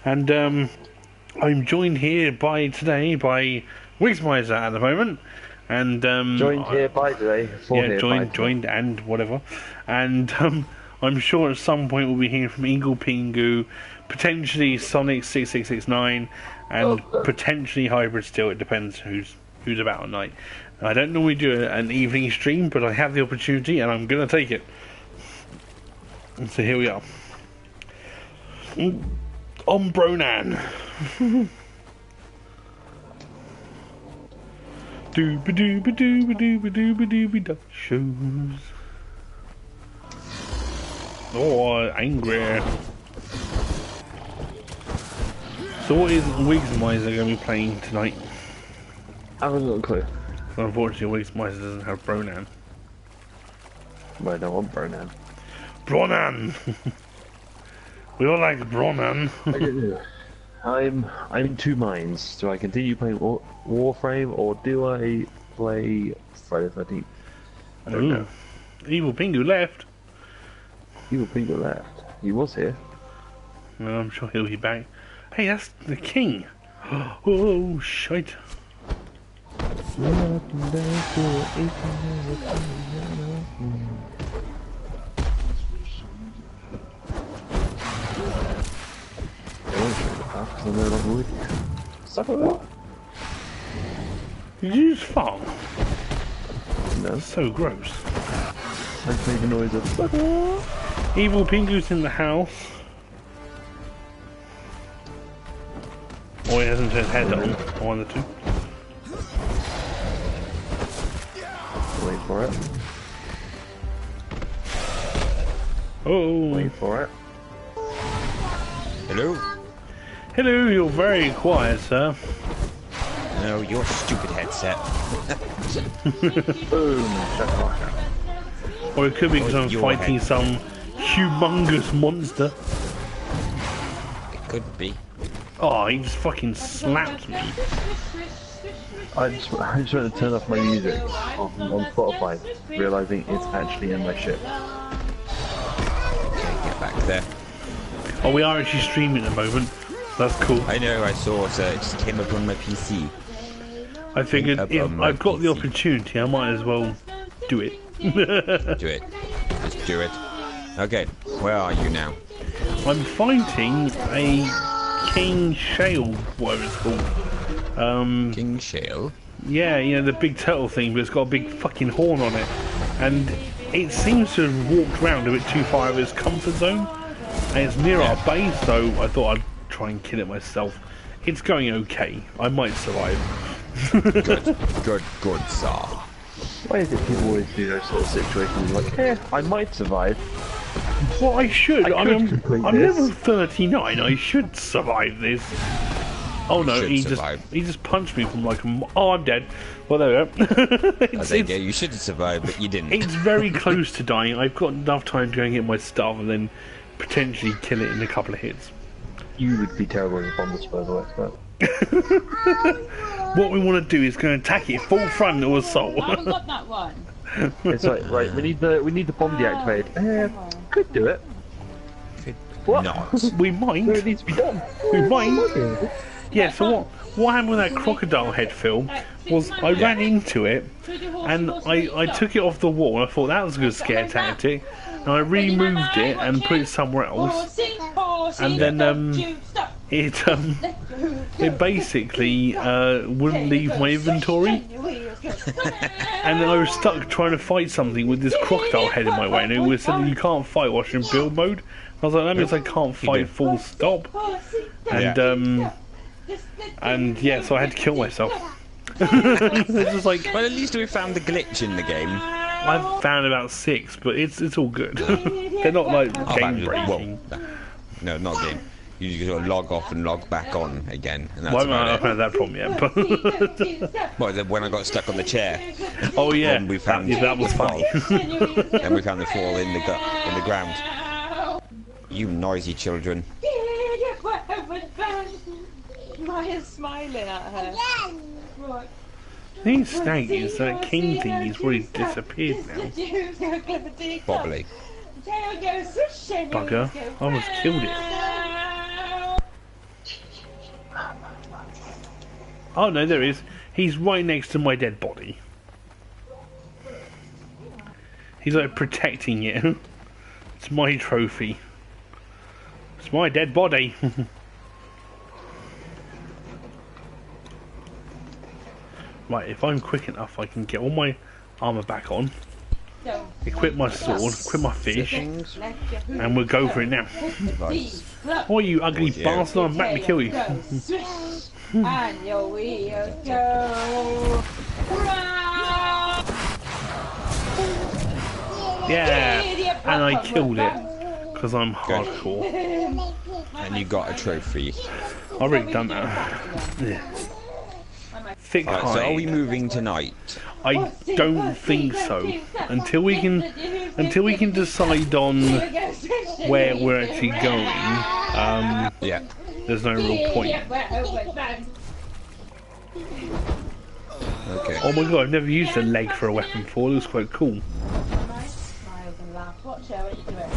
and I'm joined here today by Wixmiser at the moment, and joined here by today. Joined and whatever, and I'm sure at some point we'll be hearing from Eagle Pingu, potentially Sonic 6669, and potentially Hybrid still. It depends who's about at night. I don't normally do an evening stream, but I have the opportunity and I'm gonna take it. And so here we are. On Bronan. Dooba dooba dooba dooba dooba dooba doo shoes. Oh, angry. So what is Wixmiser going to be playing tonight? I haven't got a clue. Unfortunately, Wixmiser doesn't have Bronan. Well, I don't want Bronan. Bronan! We all like Bronan. I don't know. I'm in two minds. Do I continue playing Warframe or do I play Friday the 13th? I don't know. Evil Pingu left. Evil Pingu left. He was here. Well, I'm sure he'll be back. Hey, that's the king. Oh, shite. Suck it up. Did you just fart? No. That's so gross. I just made the noise of suck it up. Evil Pingu's in the house. Or he hasn't his head on. One of the two. Wait for it. Oh. Wait for it. Hello? Hello, you're very quiet, sir. No, your stupid headset. Boom. Shut up. Or it could be because I'm fighting some humongous monster. It could be. Oh, he just fucking slapped me. I just went to turn off my music on Spotify, realising it's actually in my ship. Okay, get back there. Oh, we are actually streaming at the moment. That's cool. I know, I saw it, it just came up on my PC. I figured if I've got the opportunity, I might as well do it. Do it. Just do it. Okay, where are you now? I'm fighting a King Shale, whatever it's called. King Shale? Yeah, you know, the big turtle thing, but it's got a big fucking horn on it. And it seems to have walked around a bit too far out of its comfort zone. And it's near our base, so I thought I'd try and kill it myself. It's going okay. I might survive. Good, sir. Why is it people always do those sort of situations like, I might survive? Well, I should. I mean, I'm this. level 39. I should survive this. Oh no, he just punched me from like a... Oh, I'm dead. Well, there we go. You should have survived, but you didn't. It's very close to dying. I've got enough time to go and get my stuff and then potentially kill it in a couple of hits. You would be terrible in Bomb Disposal Expert. What we want to do is go and attack it full front or assault. I haven't got that one. It's like, right, we need the bomb deactivated. Could do it. What? Not. We might. No, it needs to be done. We might. Yeah, so what happened with that crocodile head film was I ran into it and I took it off the wall and I thought that was a good scare tactic and I removed it and put it somewhere else and then it basically wouldn't leave my inventory and then I was stuck trying to fight something with this crocodile head in my way and it was saying you can't fight whilst you're in build mode. I was like, that means I can't fight full stop. And yeah, so I had to kill myself. It's just like, well, at least we found the glitch in the game. I've found about 6, but it's all good. They're not like game breaking. Well, no, not game. You just gotta log off and log back on again, and that's well, I haven't had that problem yet. But well, when I got stuck on the chair. Oh yeah, we found that was funny. And we found the fall in the ground. You noisy children. Maya's smiling at her. Right. The snake is that king thing. He's really disappeared now. Bobbly. Bugger! I almost killed it. Oh no, there is. He's right next to my dead body. He's like protecting it. It's my trophy. It's my dead body. Right, if I'm quick enough, I can get all my armour back on, equip my sword, equip my fish, and we'll go for it now. Nice. Oh, you ugly Yeah. bastard, I'm back to kill you. And your wheels go. Yeah, and I killed it, because I'm hardcore. And you got a trophy. I've already done that. Yeah. Thick Right, so are we hide. moving tonight? I don't think so. Until we can decide on where we're actually going, Yeah. there's no real point. Okay. Oh my god, I've never used a leg for a weapon before. It looks quite cool. Watch her when you do it.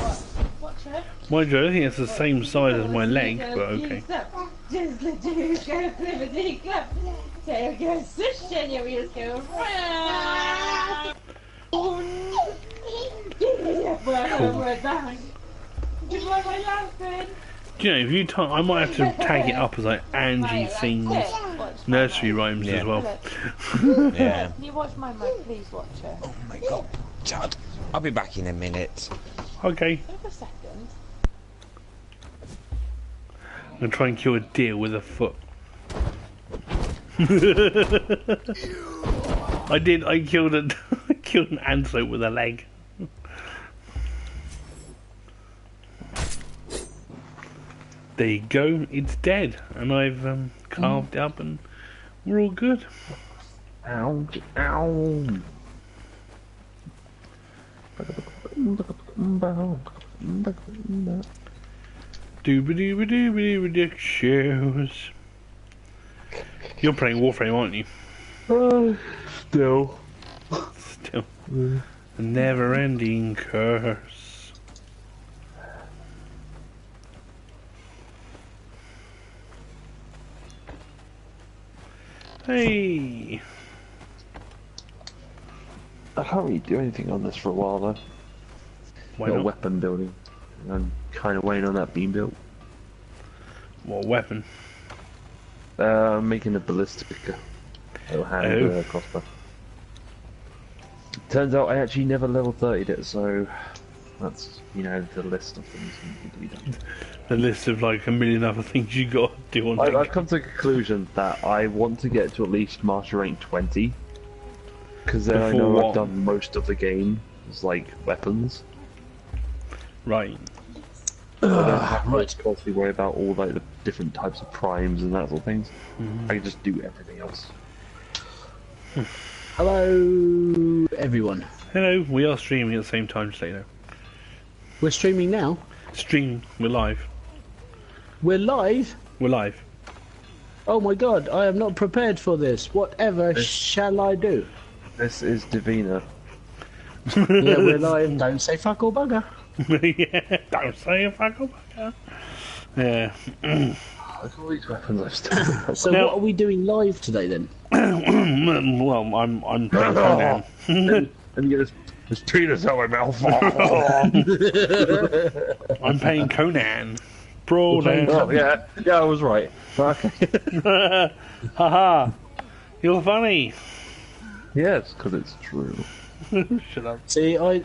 Watch her. Mind you, I don't think it's the same size as my leg, but okay. Just let you go, flippity clap. Tail goes swish and your wheels go round. We're done. Do you like my laughing? Do you know, if you I might have to tag it up as like Angie sings nursery rhymes Yeah. as well. Yeah. Can you watch my mic, please watch her? Oh my god. Chad, I'll be back in a minute. Okay, Wait a second. I'm gonna try and kill a deer with a foot. I killed I killed an antelope with a leg. There you go, it's dead, and I've carved it up, and we're all good. Ow, ow. Dooba shoes. You're playing Warframe, aren't you? Still. Still. A never-ending curse. Hey. I can't really do anything on this for a while though. Why Got a not? weapon building. I'm kind of waiting on that beam built. What weapon? I'm making a ballistica. Little hand crossbow. Turns out I actually never level 30'd it, so that's, you know, the list of things that need to be done. The list of like a million other things you got to do on I've come to the conclusion that I want to get to at least Master Rank 20. Because then I Before know what? I've done most of the game. It's like weapons. Right. I don't have to constantly worry about all like the different types of primes and that sort of things. I can just do everything else. Hello, everyone. Hello, we are streaming at the same time, just so you know. We're streaming now. Stream, we're live. We're live. We're live. Oh my god, I am not prepared for this. Whatever shall I do? This is Divina. Yeah, we're live. Don't say fuck or bugger. Yeah, don't say a fuck about that. Yeah. Look at all these weapons I've still So Now- what are we doing live today then? Well, I'm playing Conan. Let me get this penis out of my mouth. I'm playing Conan. Bro, Oh, yeah, I was right. Okay. Haha. You're funny. Yes, because it's true. Shut up. See, I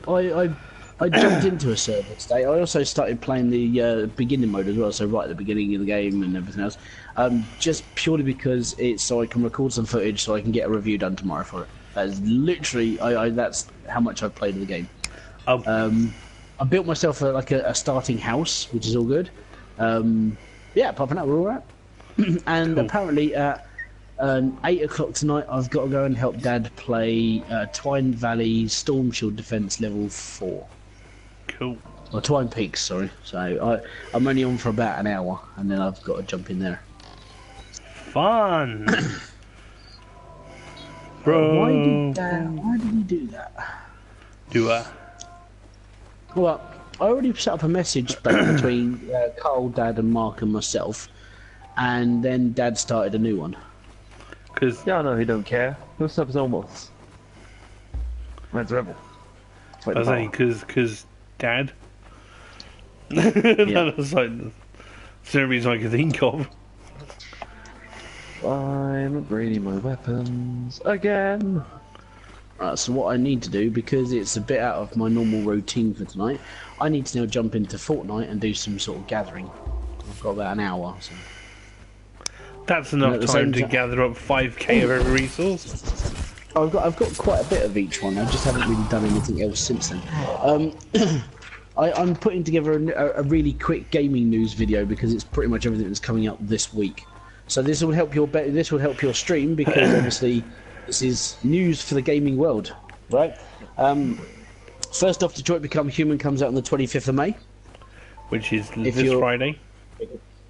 jumped into a server today. I also started playing the beginning mode as well, so right at the beginning of the game and everything else. Just purely because it's so I can record some footage so I can get a review done tomorrow for it. That is literally, that's how much I've played the game. Oh, I built myself a starting house, which is all good. Yeah, apart from that, we're all right. And Cool. apparently at 8 o'clock tonight, I've got to go and help Dad play Twine Valley Storm Shield Defense Level 4. cool. Or Twine Peaks, sorry. So I'm only on for about an hour, and then I've got to jump in there. Fun. Bro. Why did he do that? Do I? Well, I already set up a message between Carl, Dad, and Mark and myself, and then Dad started a new one. Because Yeah, I know he don't care. He'll sub his own mods. Man's a rebel. I was saying, because Dad. That's like it's the only reason I can think of. I'm upgrading my weapons again. Right, so what I need to do, because it's a bit out of my normal routine for tonight, I need to now jump into Fortnite and do some sort of gathering. I've got about an hour. So. That's enough at the time same to ti- gather up 5k of every resource. I've got quite a bit of each one. I just haven't really done anything else since then. I'm putting together a really quick gaming news video because it's pretty much everything that's coming up this week. So this will help your stream because obviously this is news for the gaming world, right? First off, Detroit Become Human comes out on the 25th of May, Which is this Friday.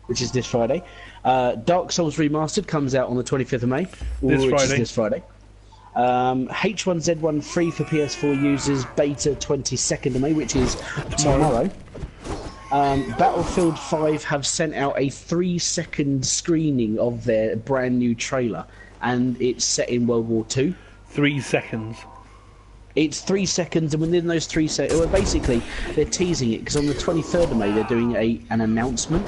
which is this Friday. Dark Souls Remastered comes out on the 25th of May, This which Friday. is this Friday. H1Z1 free for PS4 users, beta 22nd of May, which is tomorrow. Battlefield 5 have sent out a 3-second screening of their brand new trailer, and it's set in World War II. 3 seconds. It's 3 seconds, and within those 3 seconds, well, basically they're teasing it because on the 23rd of May they're doing an announcement,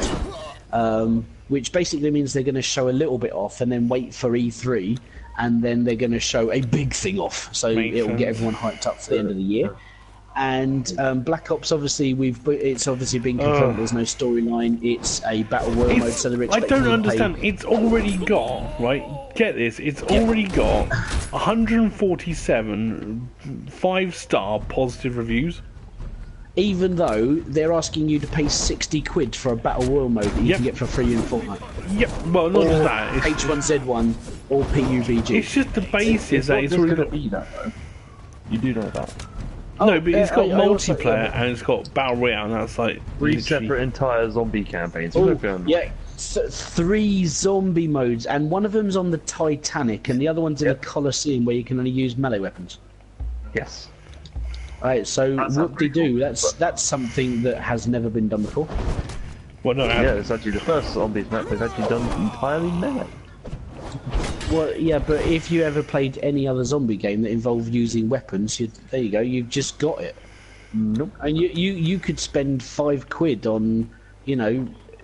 which basically means they're going to show a little bit off and then wait for E3, and then they're going to show a big thing off. So Makes it will get sense. everyone hyped up for the end of the year. And Black Ops, obviously, it's obviously been confirmed. There's no storyline. It's a battle royale mode, so they're I expecting don't you to understand. pay. It's already got, right? Get this. It's already got 147 5-star positive reviews. Even though they're asking you to pay 60 quid for a battle royale mode that you Yep. can get for free in Fortnite. Yep. Well, not just that. It's, H1Z1 or PUBG. it's just the basis that it's not already just got. gonna be that though. You do know that. No, but it's got I also- multiplayer and it's got battle royale, and that's like 3 literally- separate entire zombie campaigns. Oh, Look, yeah, 3 zombie modes, and one of them's on the Titanic, and the other one's in a Colosseum where you can only use melee weapons. Yes. Right, so That sounds whoop-de-doo, pretty cool, that's something that has never been done before. Well, no, Yeah, it's actually the first zombies map they've actually done entirely melee. Well, yeah, but if you ever played any other zombie game that involved using weapons, there you go, you've just got it. Nope. And you could spend 5 quid on,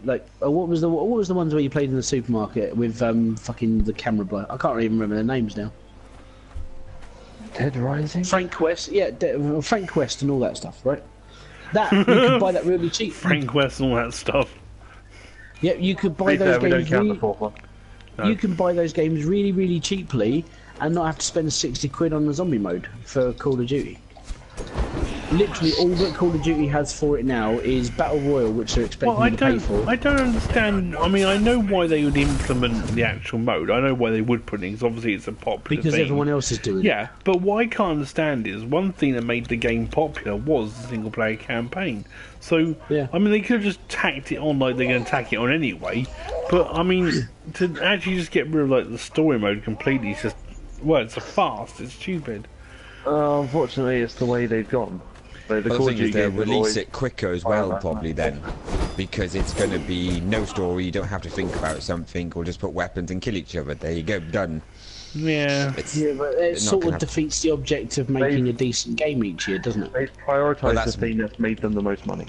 like what was the ones where you played in the supermarket with fucking the camera blow? I can't even remember their names now. Dead Rising? Frank West, yeah, Frank West and all that stuff, right? That you could buy that really cheap. Frank West and all that stuff. Yeah, you could buy To be fair, those we don't games. count the fourth one. No. You can buy those games really, really cheaply and not have to spend 60 quid on the zombie mode for Call of Duty. Literally, all that Call of Duty has for it now is Battle Royale, which they're expecting Well, you to pay for. I don't understand. I mean, I know why they would implement the actual mode. I know why they would put it, because obviously it's a popular Because thing. everyone else is doing it. Yeah, but what I can't understand is one thing that made the game popular was the single player campaign. So, Yeah. I mean, they could have just tacked it on like they're going to tack it on anyway. But, I mean, to actually just get rid of like the story mode completely is just, well, it's a farce. It's stupid. Unfortunately, it's the way they've gone. The But the Call of thing Duty is, they'll games have release always- it quicker as well, probably then, because it's going to be no story. You don't have to think about something, or just put weapons and kill each other. There you go, done. Yeah. It's Yeah, but they're it not sort gonna of have- defeats the object of making a decent game each year, doesn't it? They've prioritised Well, the that's- thing that's made them the most money.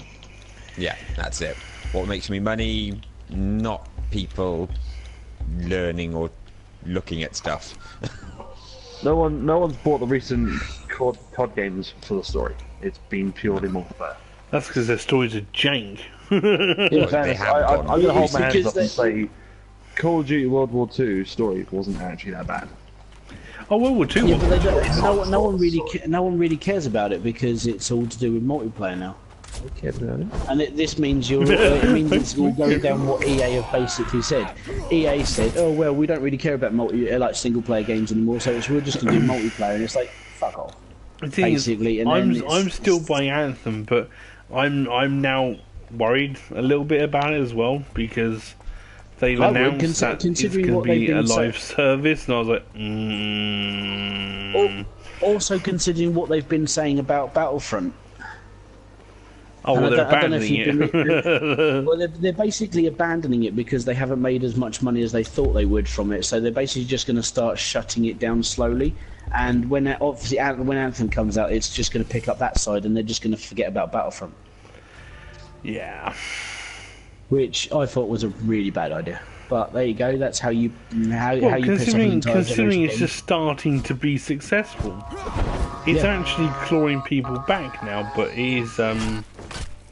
Yeah, that's it. What makes me money? Not people learning or looking at stuff. No one's bought the recent COD games for the story. It's been purely multiplayer. That's because their stories are jank. In They fairness, have I'm gone. going to hold my hands Because up and say Call of Duty World War II story wasn't actually that bad. Oh, World War II Yeah, but was. they don't, no one really cares about it because it's all to do with multiplayer now. Who cares about it? And this means it means it's all going down what EA have basically said. EA said, "Oh well, we don't really care about single player games anymore, so we're just going to do multiplayer." And it's like, fuck off. The thing is, Basically, and then I'm still buying Anthem, but I'm now worried a little bit about it as well because they've I would, announced that it's considering going to what they've be a been live service, and I was like, Also considering what they've been saying about Battlefront. Oh, well, And they're I don't know if abandoning you've been. it. Well, they're basically abandoning it because they haven't made as much money as they thought they would from it. So they're basically just going to start shutting it down slowly. And when obviously when Anthem comes out, it's just going to pick up that side, and they're just going to forget about Battlefront, Yeah. which I thought was a really bad idea. But there you go. That's how you how Well, you piss off an entire considering it's generation. just starting to be successful, it's Yeah. actually clawing people back now. But it is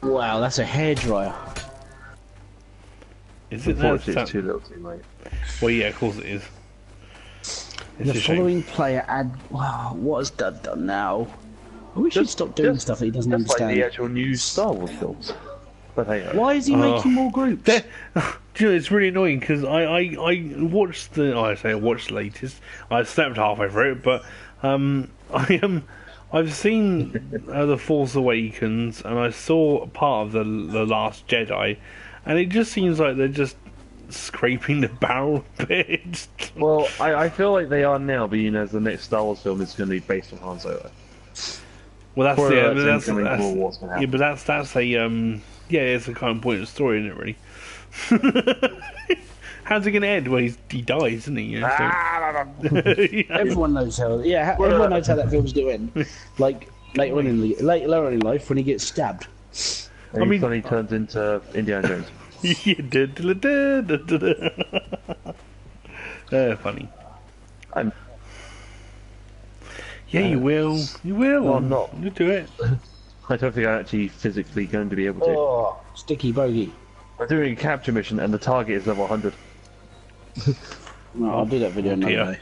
Wow, that's a hairdryer. is it Unfortunately, that? it's too little too late. Well, yeah, of course it is. It's The a shame. following player wow, what has Dad done now? I wish he'd stop doing stuff that he doesn't Just like understand. the actual new Star Wars films. But hey, Why is he making more groups? Do you know, it's really annoying because I watched I watched the latest. I slept halfway through it, but I've seen The Force Awakens and I saw part of the Last Jedi, and it just seems like they're just scraping the barrel a bit. well, I feel like they are now, being as the next Star Wars film is going to be based on Han Solo. Well, that's Spoiler yeah, alert, but that's, incoming that's War Wars can yeah, happen. but that's a yeah, it's a kind of point of the story, isn't it? Really. How's it going to end? Well, he dies, isn't he? You know, so- You know? Everyone knows how. Yeah, everyone knows how that film's going to end. Like later on later on in life when he gets stabbed. And I mean- suddenly turns into Indiana Jones. Yeah, funny. I'm Yeah, you will. You will. Well, I'm not. You do it. I don't think I'm actually physically going to be able to. Oh, sticky bogey. I'm doing a capture mission and the target is level 100. No, I'll do that video another dear. day.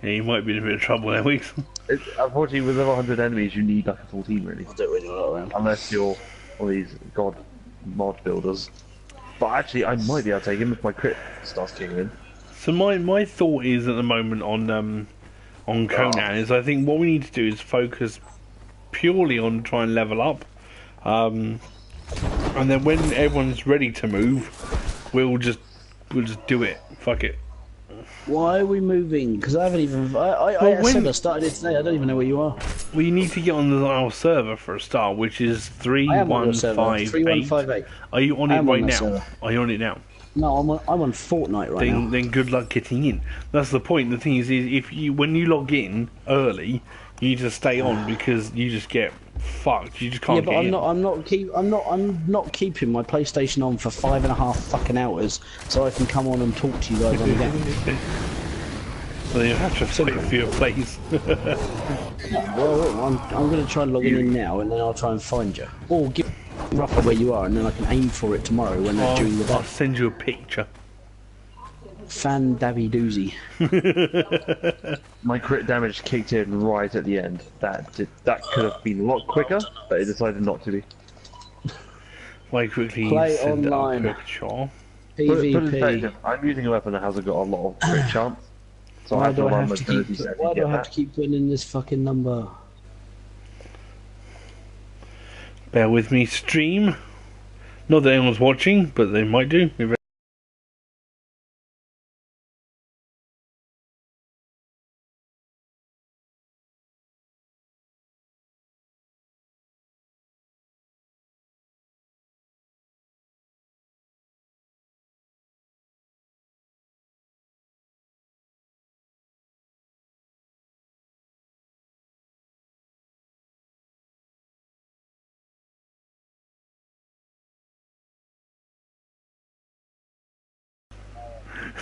Yeah, you might be in a bit of trouble there, weeks. Unfortunately, with level 100 enemies, you need like a full team, really. I'll do it when you're not around. Unless you're one of these god mod builders. But actually, I might be able to take him if my crit starts kicking in. So my thought is at the moment on Conan is I think what we need to do is focus purely on trying to level up, and then when everyone's ready to move, we'll just do it. Fuck it. Why are we moving? Because I haven't even. I when- said I started it today. I don't even know where you are. We need to get on our server for a start, which is I am on your server. 3158. 3158. Are you on I it am right on that now? server. Are you on it now? No, I'm on Fortnite right now. Then good luck getting in. That's the point. The thing is if you when you log in early, you need to stay on because you just get fucked. You just can't Yeah, but get in. I'm not keeping my PlayStation on for 5.5 fucking hours so I can come on and talk to you guys on the game. So you have to fight for your place. Well, I'm going to try and log in now, and then I'll try and find you, or give roughly where you are, and then I can aim for it tomorrow when they're during the I'll day. send you a picture. Fan dabby doozy. My crit damage kicked in right at the end. That could have been a lot quicker, but it decided not to be. Why quickly Play send online. a picture. Put it in PvP. perspective, I'm using a weapon that hasn't got a lot of crit chance. So I Why have to do I run have my to ability keep? set Why to do get I have that. to keep putting in this fucking number? Bear with me, stream. Not that anyone's watching, but they might do.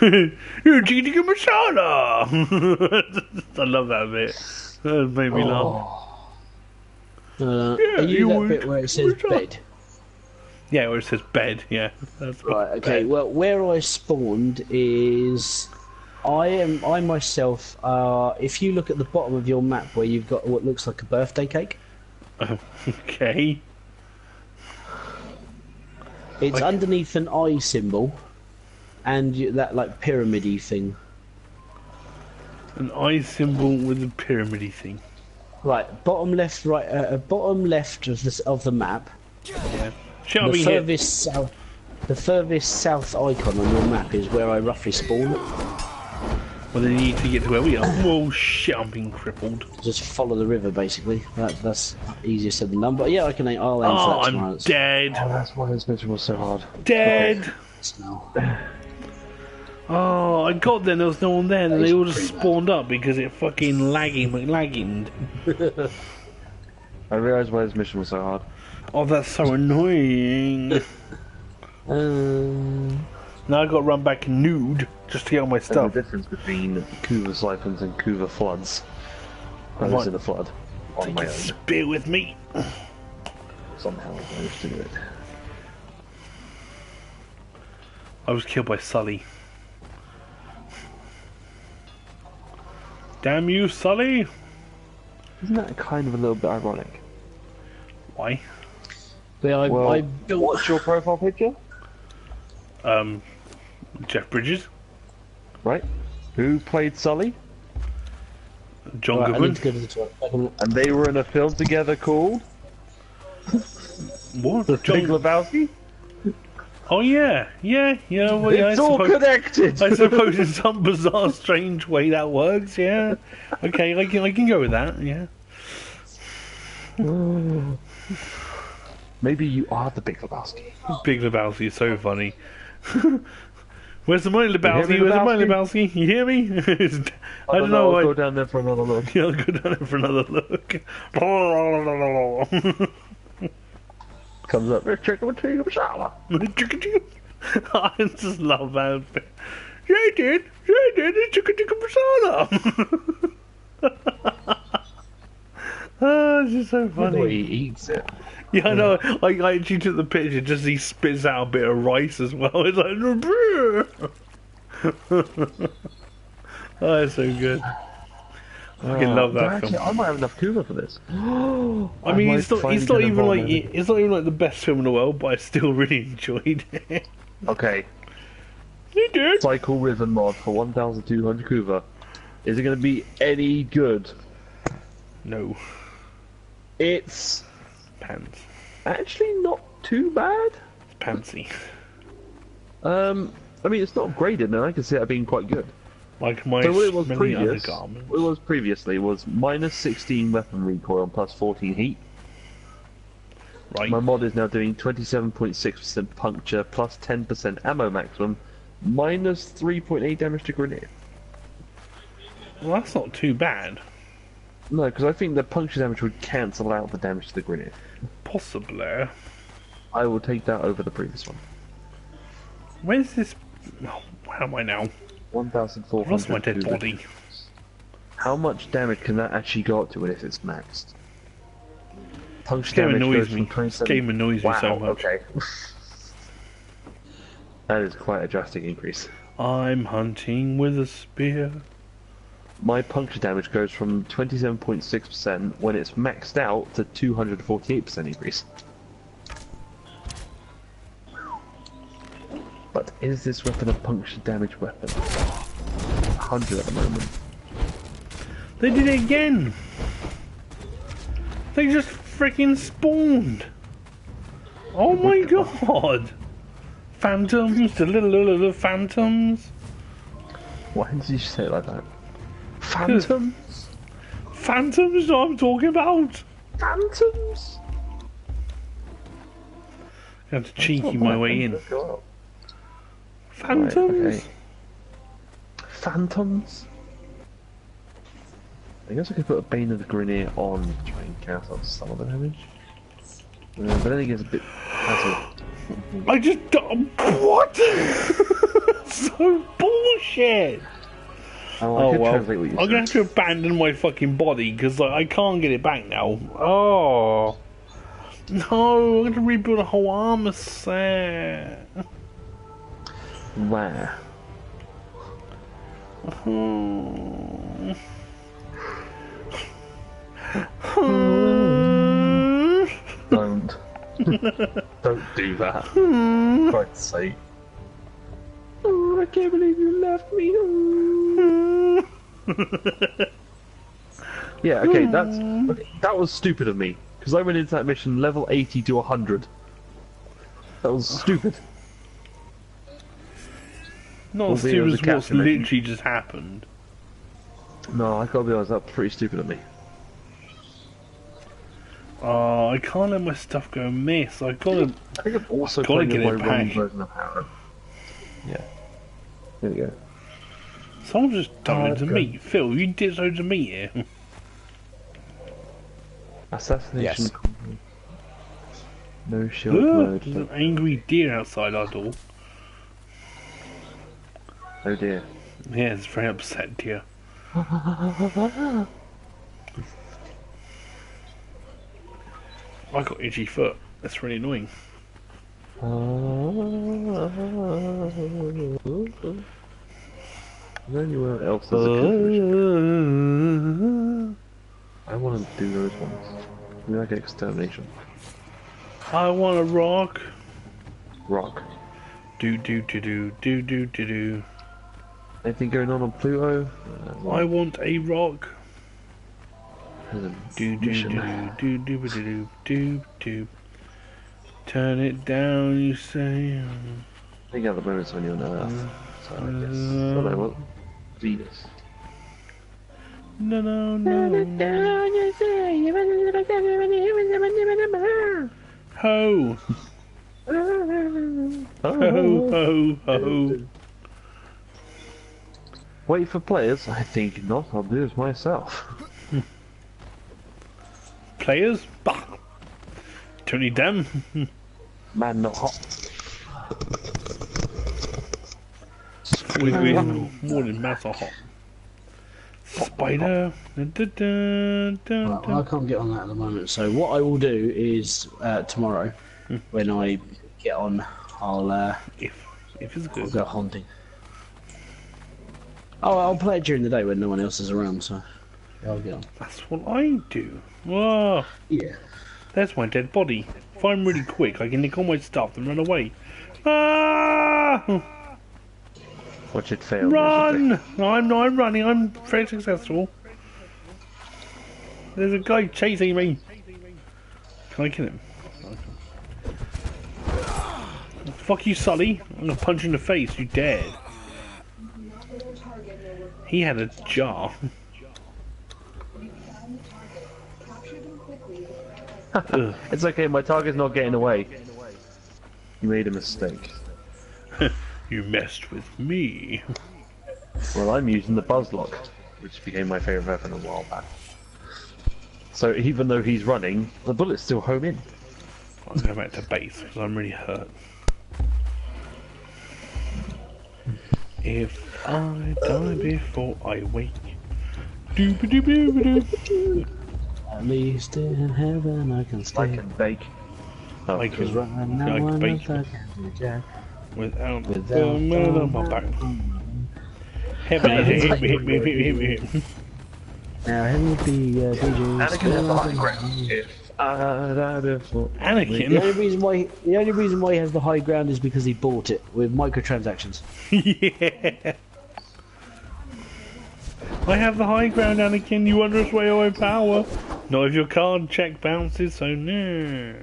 You're eating a masala! I love that bit. That made me laugh. Are you you that would- bit where it says would I? bed? Yeah, where it says bed, yeah. That's Right, okay, bed. well, where I spawned is... I myself, if you look at the bottom of your map where you've got what looks like a birthday cake, Okay. it's Like- underneath an eye symbol, and that, like, pyramid-y thing. An eye symbol with a pyramid thing. Right, bottom left, bottom left of the map, Yeah. Shall the we hit? furthest south icon on your map is where I roughly spawn. Well, they need to get to where we are. Whoa, shit! I'm being crippled. Just follow the river, basically. That's easier said than done. But yeah, I'll aim for Oh, that tomorrow. I'm dead. Oh, that's why this mission was so hard. Dead. Now. Oh, I got there. There was no one there, and they all just spawned up because it fucking lagging. I realised why this mission was so hard. Oh, that's so annoying. Now I got to run back nude just to get all my There's stuff. the difference between Kuva Siphons and Kuva Floods. I was in a flood on my own. Spear with me. Somehow I managed to do it. I was killed by Sully. Damn you, Sully! Isn't that kind of a little bit ironic? Why? But I built. What's your profile picture? Jeff Bridges, Right? Who played Sully? John Right, I Goodman. need to go to the toilet. And they were in a film together called What? The Big John... Lebowski? Oh yeah. Well, yeah, It's all connected! I suppose in some bizarre, strange way that works. Yeah. Okay, I can go with that. Yeah. Maybe you are the Big Lebowski. Big Lebowski is so funny. Where's the money, Lebowski? me, Where's the money, Lebowski? Lebowski? You hear me? I don't know. I'll go down there for another look. Yeah, I'll go down there for another look. Comes up, let's check with you, shower. I just love that bit. Yeah, I did. It's chicken persona. Oh, it's just so The funny. way he eats it. Yeah, I know. I actually took the picture just he spits out a bit of rice as well. It's like, oh, it's so good. I fucking love that Actually, film. I might have enough Kuva for this. I mean, it's not even like the best film in the world, but I still really enjoyed it. Okay, You did. Cycle Rhythm mod for 1,200 Kuva. Is it going to be any good? No It's pants. actually not too bad. It's pantsy. I mean, it's not graded, and I can see that being quite good. Like my So what it was smelly previous, undergarments. what it was previously was minus 16 weapon recoil and plus 14 heat. Right. My mod is now doing 27.6% puncture plus 10% ammo maximum, minus 3.8 damage to grenade. Well, that's not too bad. No, because I think the puncture damage would cancel out the damage to the grenade. Possibly. I will take that over the previous one. Where's this? Oh, where am I now? 1,400. I lost my dead Kuva. body. How much damage can that actually go up to if it's maxed? Puncture This game damage annoys goes me. from 27... This game annoys me wow, so much. okay. That is quite a drastic increase. I'm hunting with a spear. My puncture damage goes from 27.6% when it's maxed out to 248% increase. But is this weapon a puncture damage weapon? 100 at the moment. They did it again. They just freaking spawned. Oh my god. Phantoms, the little phantoms. Why did you say it like that? Phantoms? Phantoms is what I'm talking about. Phantoms? I have to cheeky my way in. Let's go up. Phantoms? Right, okay. Phantoms? I guess I could put a Bane of the Grenier on to try and cast out some of the damage. But then it gets a bit hassle. I just what? So bullshit. Oh, I Oh could well, I'm translate what you gonna have said. to abandon my fucking body because I can't get it back now. Oh no, I'm gonna rebuild a whole armor set. Where? Hmm. Don't. Don't do that. For Christ's sake. Oh, I can't believe you left me. Yeah, okay, that was stupid of me. Because I went into that mission level 80 to 100. That was stupid. Not Albeit as it soon was as a what's capture mission. literally just happened. No, I gotta be honest, that's pretty stupid of me. Oh, I can't let my stuff go miss. I gotta. I think I'm also Gotta playing get my it wrong back. version of Harrow. Yeah. There we go. Someone just dumped loads of okay. meat. Phil, you did loads of meat here. Assassination. Yes. Company. No shield There's mode. an angry deer outside our door. Oh dear. Yeah, it's a very upset deer. I got itchy foot. That's really annoying. Is there anywhere else there's a coverage? I want to do those ones. Maybe I get extermination. I want a rock. Rock. Do do do do do do do do. Anything going on Pluto? I want a rock. There's a Do do mission. do do do do do do. Turn it down, you say. I think at the moment it's only on Earth. So I guess. Oh no, what? Venus. No no no. Ho ho ho ho. Wait for players? I think not. I'll do this myself. Players? Bah. Don't need them. Man, not hot. More than matter hot. Spider. Dun, dun, dun, dun, Well, I dun. can't get on that at the moment. So what I will do is tomorrow, when I get on, I'll If it's I'll good. go hunting. Oh, I'll play it during the day when no one else is around. So I'll get on. That's what I do. Whoa. Yeah. There's my dead body. If I'm really quick, I can nick all my stuff and run away. Ah! Watch it fail. miserably. Run! No, I'm running. I'm very successful. There's a guy chasing me. Can I kill him? Fuck you, Sully. I'm gonna punch you in the face. You dared. He had a jar. Ugh. It's okay, my target's not getting away. You made a mistake. You messed with me. Well, I'm using the Buzzlock, which became my favourite weapon a while back. So even though he's running, the bullets still home in. I'm going back to base because I'm really hurt. If I die before I wake. Doo-ba-doo-ba-doo-ba-doo. At least in heaven I can stay. I can bake. Oh, I good. can, Right now I can I'm bake not can do jack. without the Without man on my back. Hit me. Now heaven would be DJs. Anakin has the high ground. If I die before... The Anakin? only reason why he has the high ground is because he bought it with microtransactions. Yeah. I have the high ground, Anakin. You underestimate my power. Not if your card check bounces, so no.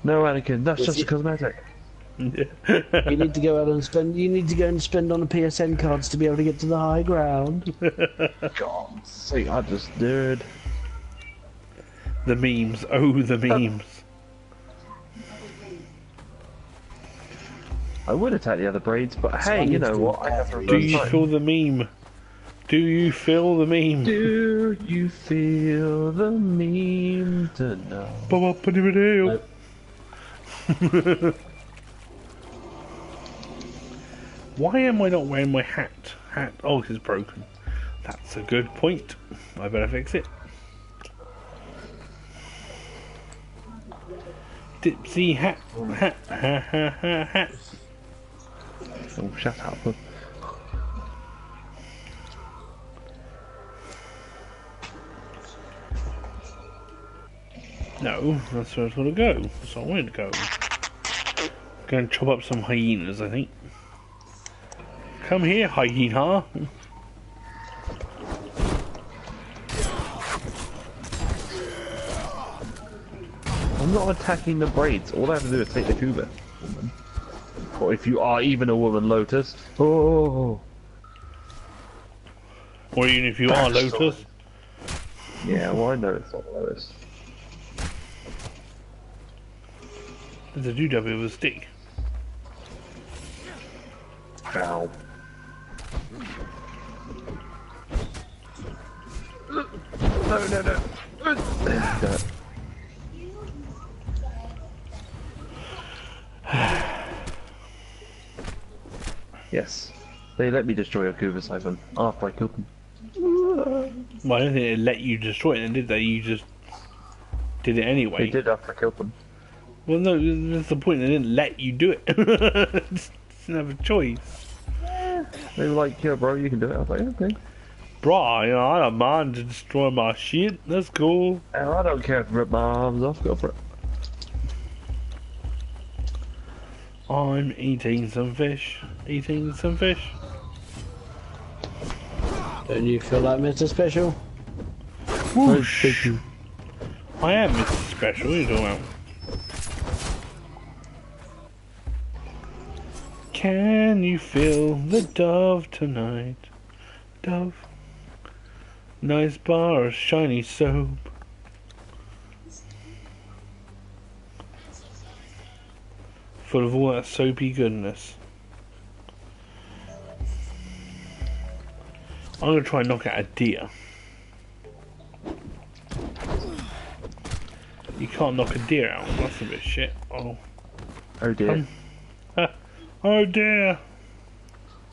No, Anakin, that's just a cosmetic. You need to go out and spend. You need to go and spend on the PSN cards to be able to get to the high ground. God's sake, I just did. The memes. Oh, the memes. I would attack the other braids, but hey, I you need know to what? I have to Do reverse you time. feel the meme? Do you feel the meme? Do you feel the meme tonight? Ba-ba-ba-dee-ba-dee. Why am I not wearing my hat? Oh, it's broken. That's a good point. I better fix it. Dipsy hat. Hat. Oh, shut up. No, that's where I was going to go. That's where I wanted to go. Go and chop up some hyenas, I think. Come here, hyena. I'm not attacking the braids. All I have to do is take the Cuba. Woman. Or if you are even a woman, Lotus. Oh. Or even if you are Lotus. Yeah, well, I know it's not Lotus. There's a doodah with a stick. Ow. No. Yes. They let me destroy a Kuva Siphon after I killed them. Well, I don't think they let you destroy it then, did they? You just did it anyway. They did after I killed them. Well, no, that's the point. They didn't let you do it. Just didn't have a choice. They were like, yeah, bro, you can do it. I was like, okay. Bro, you know, I don't mind to destroy my shit. That's cool. And I don't care if I rip my arms off. Go for it. I'm eating some fish. Eating some fish. Don't you feel like Mr. Special? Whoosh. I am Mr. Special. What are you talking about? Can you feel the dove tonight? Dove. Nice bar of shiny soap. Full of all that soapy goodness. I'm gonna try and knock out a deer. You can't knock a deer out. That's a bit shit. Oh. Oh dear. Oh dear.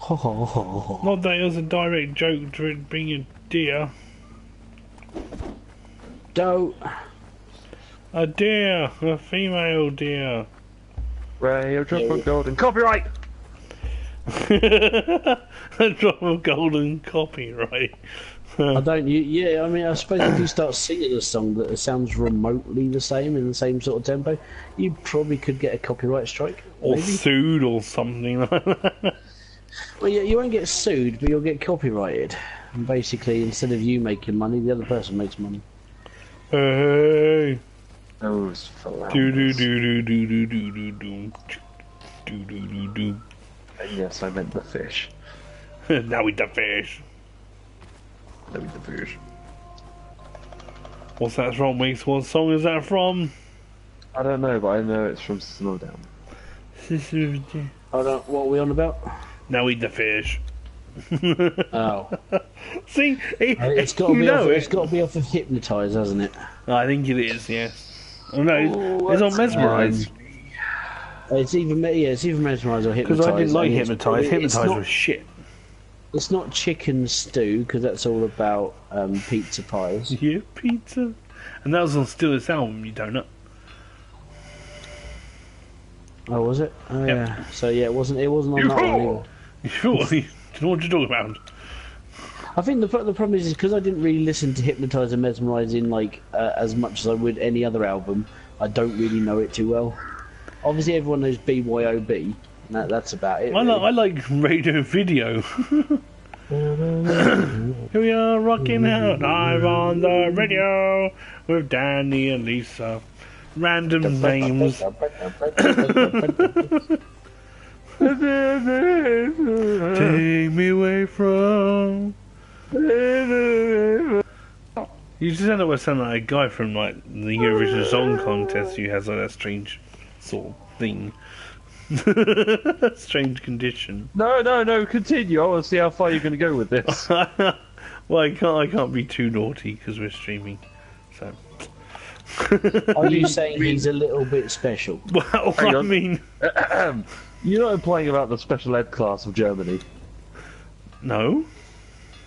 Not that it was a direct joke to it being a deer. Don't. A deer. A female deer. Ray of Drop of Golden. Copyright! A drop of golden copyright. I don't. Yeah, I mean, I suppose if you start singing a song that sounds remotely the same in the same sort of tempo, you probably could get a copyright strike. Or maybe. sued or something like that. Well, yeah, you won't get sued, but you'll get copyrighted. And basically, instead of you making money, the other person makes money. Hey. Those Do do flounders. do do do do do do do do do do do. And yes, I meant the fish. Now eat the fish. I mean the fish. What's that from, Weeks? What song is that from? I don't know, but I know it's from Snowdown. I don't. What are we on about? Now eat the fish. Oh, See, it's got to you be. know It's got to be off of Hypnotise, hasn't it? I think it is. Yes. Oh no, Oh, it's on what's Mesmerise. It's either Mesmerise or Hypnotise. Because I didn't like and it's- Hypnotise. it's Hypnotise not- was shit. It's not chicken stew because that's all about pizza pies. Yeah, pizza. And that was on Still This album, you donut. Oh, was it? Oh, Yep. yeah. So yeah, it wasn't. It wasn't on You that one fool! either. You sure? You know what you're talking about? I think the problem is because I didn't really listen to Hypnotise and Mesmerise in as much as I would any other album. I don't really know it too well. Obviously, everyone knows BYOB. And that's about it. I like radio video. Here we are rocking out live on the radio with Danny and Lisa. Random names. Take me away from. You just end up with sounding like a guy from like the Eurovision Song Contest who has like that strange sort of thing. Strange condition. No, continue. I want to see how far you're going to go with this. Well, I can't be too naughty because we're streaming. So. Are you saying he's a little bit special? Well, Hang I on. mean, You're not implying about the special ed class of Germany. no.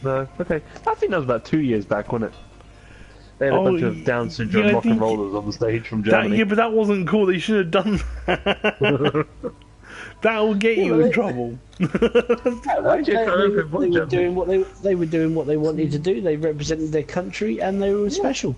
No? Okay. I think that was about 2 years back, wasn't it? They had a Oh, bunch of Down syndrome yeah, I rock and think- rollers on the stage from That, Germany. yeah, but that wasn't cool. They should have done that. That will get you in trouble. Why did you throw open one They were Germany? doing what they wanted to do. They represented their country and they were special. Do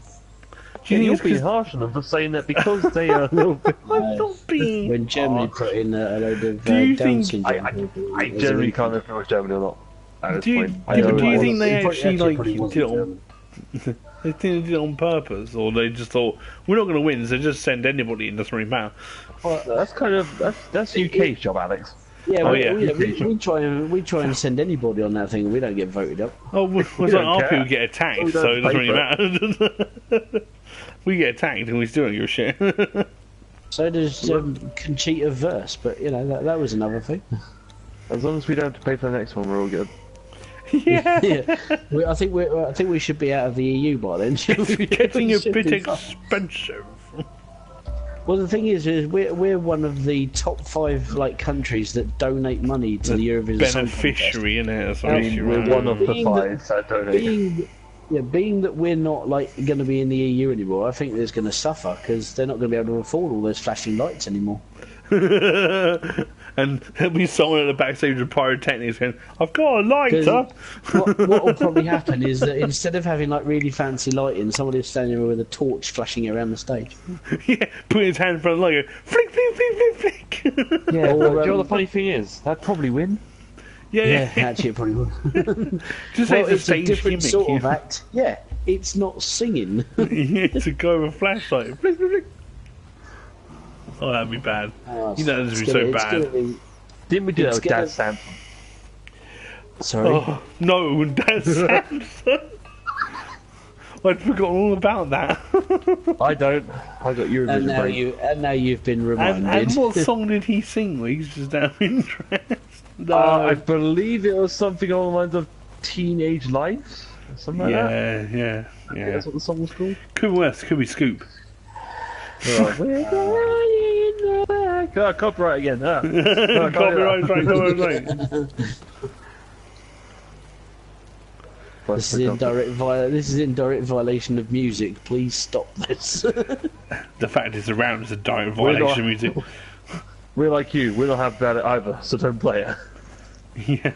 Yeah, you you're think being it's harsh on them for saying that because they are a little bit... I'm not being. When Germany put in a load of Do you Down think- syndrome I people, I it was generally a- can't remember if it was Germany or not. At this Do you, point. I yeah, don't but do know you what it think was. they It probably- actually like probably did wasn't it on? They did it on purpose, or they just thought we're not going to win, so just send anybody. It doesn't really matter. Well, that's kind of... That's UK's job, Alex. Yeah, Oh, we, yeah. we try and send anybody on that thing. We don't get voted up. Oh, well, don't our care. people get attacked, We don't so it doesn't pay really for matter. We get attacked and we still don't give a shit. So does Conchita Verse, but you know that was another thing. As long as we don't have to pay for the next one, we're all good. Yeah, Yeah, I think we should be out of the EU by then. it's getting a Should bit be fine. expensive. Well, the thing is we're one of the top 5 like countries that donate money to the Eurovision Song Contest. Beneficiary, innit? That's what I I mean, issue We're around. one of the Being 5 that donate. Being that we're not like going to be in the EU anymore, I think it's going to suffer because they're not going to be able to afford all those flashing lights anymore. And there'll be someone at the backstage of pyrotechnics going, "I've got a lighter." What will probably happen is that instead of having like really fancy lighting, somebody is standing there with a torch flashing around the stage. Yeah, putting his hand in front of the light, going, flick, flick, flick, flick, flick. Yeah, Or, but do you know um, what the funny thing is? That'd probably win. Yeah, Yeah, actually, it probably would. Just say Well, it's a it's a stage different gimmick. sort of act. Yeah, it's not singing. Yeah, it's a guy with a flashlight. Flick, flick, flick. Oh, that'd be bad. You know, this would be so bad. Didn't we do that It's with gonna- Dad Sam? Sorry. Oh, no, that's Samson. I'd forgotten all about that. I don't. I got Eurovision brain. Now you've been reminded. And what song did he sing? Well, he's just out of interest. No. I believe it was something along the lines of Teenage Life. Something like that. yeah. That's what the song was called. Could be West, could be Scoop. We're going in the back. Copyright again. Copyright strike, copyright strike. This is in direct violation of music. Please stop this. The fact it's around is a direct We're violation not- of music. We're like you. We don't have bad at either, so don't play it. Yeah.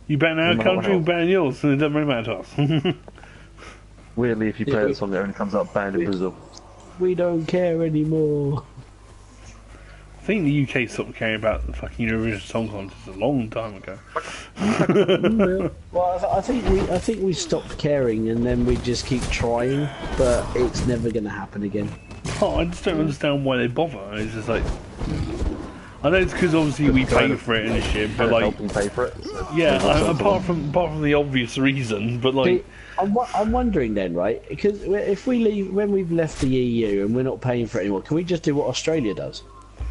You better in our No, country, no. we better in yours, and it doesn't really matter to us. Weirdly, if you play Yeah, the song, it only comes up banned in Brazil. We don't care anymore. I think the UK stopped caring about the fucking Eurovision Song Contest a long time ago. Well, I think we stopped caring, and then we just keep trying, but it's never going to happen again. Oh, I just don't understand why they bother. It's just like, I know it's because obviously we pay for it and shit, but like, helping pay for it. So. yeah, apart from the obvious reason, but like, I'm wondering then, right? Because if we leave when we've left the EU and we're not paying for it anymore, can we just do what Australia does?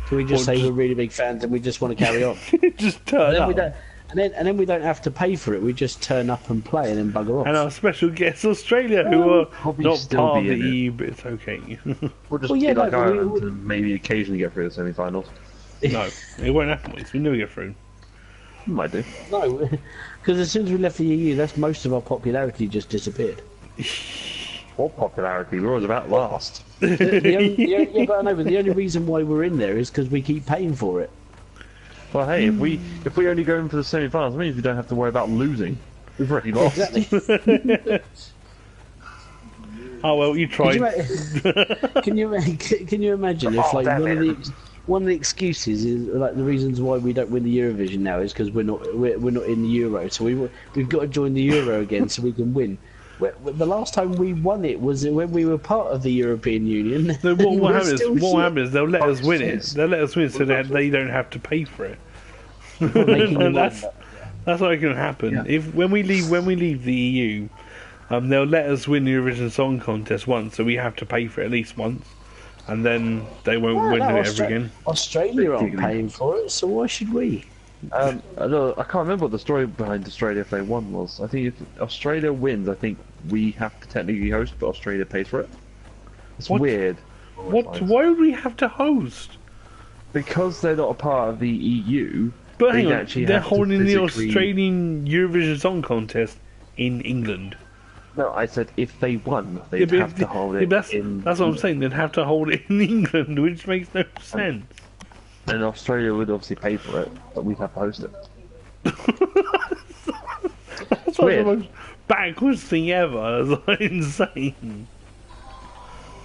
Can we just Or say just- we're really big fans and we just want to carry on? just turn then up. we don't, and then we don't have to pay for it. We just turn up and play and then bugger off. And our special guests, Australia, who are probably not still part of be the in it. EU, but it's okay. We'll just Well, yeah, be like no, but Ireland and maybe occasionally get through the semi-finals. No, it won't happen. Mate. We never get through. Might do. No, because as soon as we left the EU, that's most of our popularity just disappeared. What popularity? We're always about last. Yeah, but I know. But the only reason why we're in there is because we keep paying for it. Well, hey, if we only go in for the semi-finals, it means we don't have to worry about losing. We've already lost. Exactly. Oh well, you tried. Can you imagine if like one of the excuses is like the reasons why we don't win the Eurovision now is because we're not in the Euro, so we've got to join the Euro again so we can win. The last time we won it was when we were part of the European Union. So what We're happens? still What shit. happens? They'll let us win it. They'll let us win, so that they don't have to pay for it. Making And you that's what can happen. Yeah. If when we leave the EU, they'll let us win the Eurovision Song Contest once, so we have to pay for it at least once, and then they won't win it ever again. Australia aren't paying for it, so why should we? I can't remember what the story behind Australia if they won was. I think if Australia wins, I think we have to technically host, but Australia pays for it. It's What? weird. What? Why would we have to host? Because they're not a part of the EU. But They'd hang on, actually they're have to holding the physically- Australian Eurovision Song Contest in England. No, I said if they won, Yeah, they'd but have to hold yeah, it that's in. what I'm saying. They'd have to hold it in England, which makes no sense. And Australia would obviously pay for it, but we'd have to host it. That's like the weird. most backwards thing ever. It's like insane.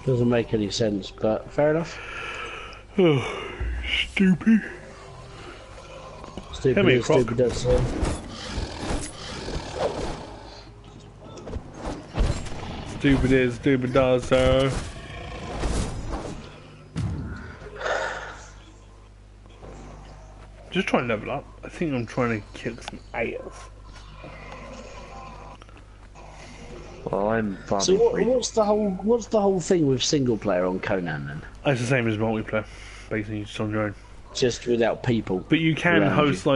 Doesn't make any sense, but fair enough. Stupid. Stupid Come here, is Croc. stupid does. Stupid is, stupid does, sir. Just trying to level up. I think I'm trying to kill some AS. Well, I'm So farming. what's the whole thing with single player on Conan then? It's the same as multiplayer, basically just on your own. Just without people. But you can around host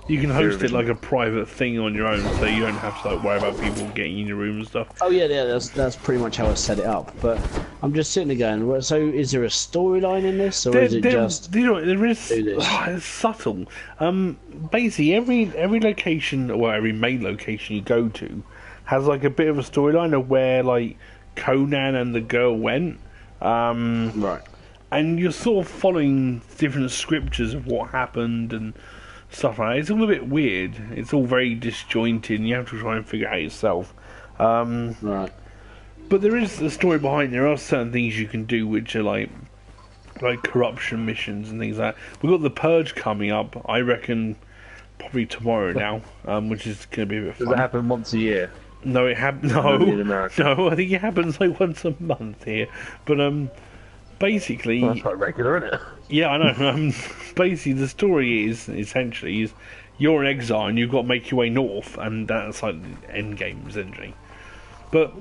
you can host it like a private thing on your own, so you don't have to worry about people getting in your room and stuff. Oh yeah, that's pretty much how I set it up. But I'm just sitting there going, well, so is there a storyline in this, or is it just there is do this? it's subtle. Basically every location, or every main location you go to has like a bit of a storyline of where like Conan and the girl went. Right. And you're sort of following different scriptures of what happened and stuff like that. It's all a bit weird. It's all very disjointed, and you have to try and figure it out yourself. Right. But there is a story behind. There are certain things you can do which are like corruption missions and things like that. We've got the Purge coming up. I reckon probably tomorrow now, which is going to be a bit fun. Does it happen once a year? No, it happens. No, Only in America. no. I think it happens like once a month here. But basically, Well, that's quite regular, isn't it? yeah, I know. Basically, the story is essentially you're an exile and you've got to make your way north, and that's like the end game essentially. But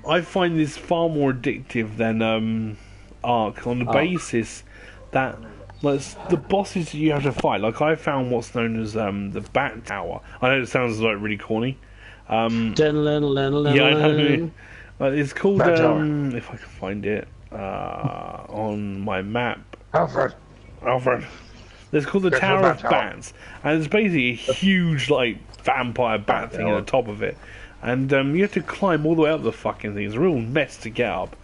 I find this far more addictive than Ark on the basis that the bosses that you have to fight. Like I found what's known as the Bat Tower. I know it sounds like really corny. Yeah, I know. It's called Bat Tower. if I can find it on my map. Alfred. It's called the There's Tower no of Bat Tower. Bats, and it's basically a huge like vampire bat thing at the top of it, and you have to climb all the way up the fucking thing. It's a real mess to get up.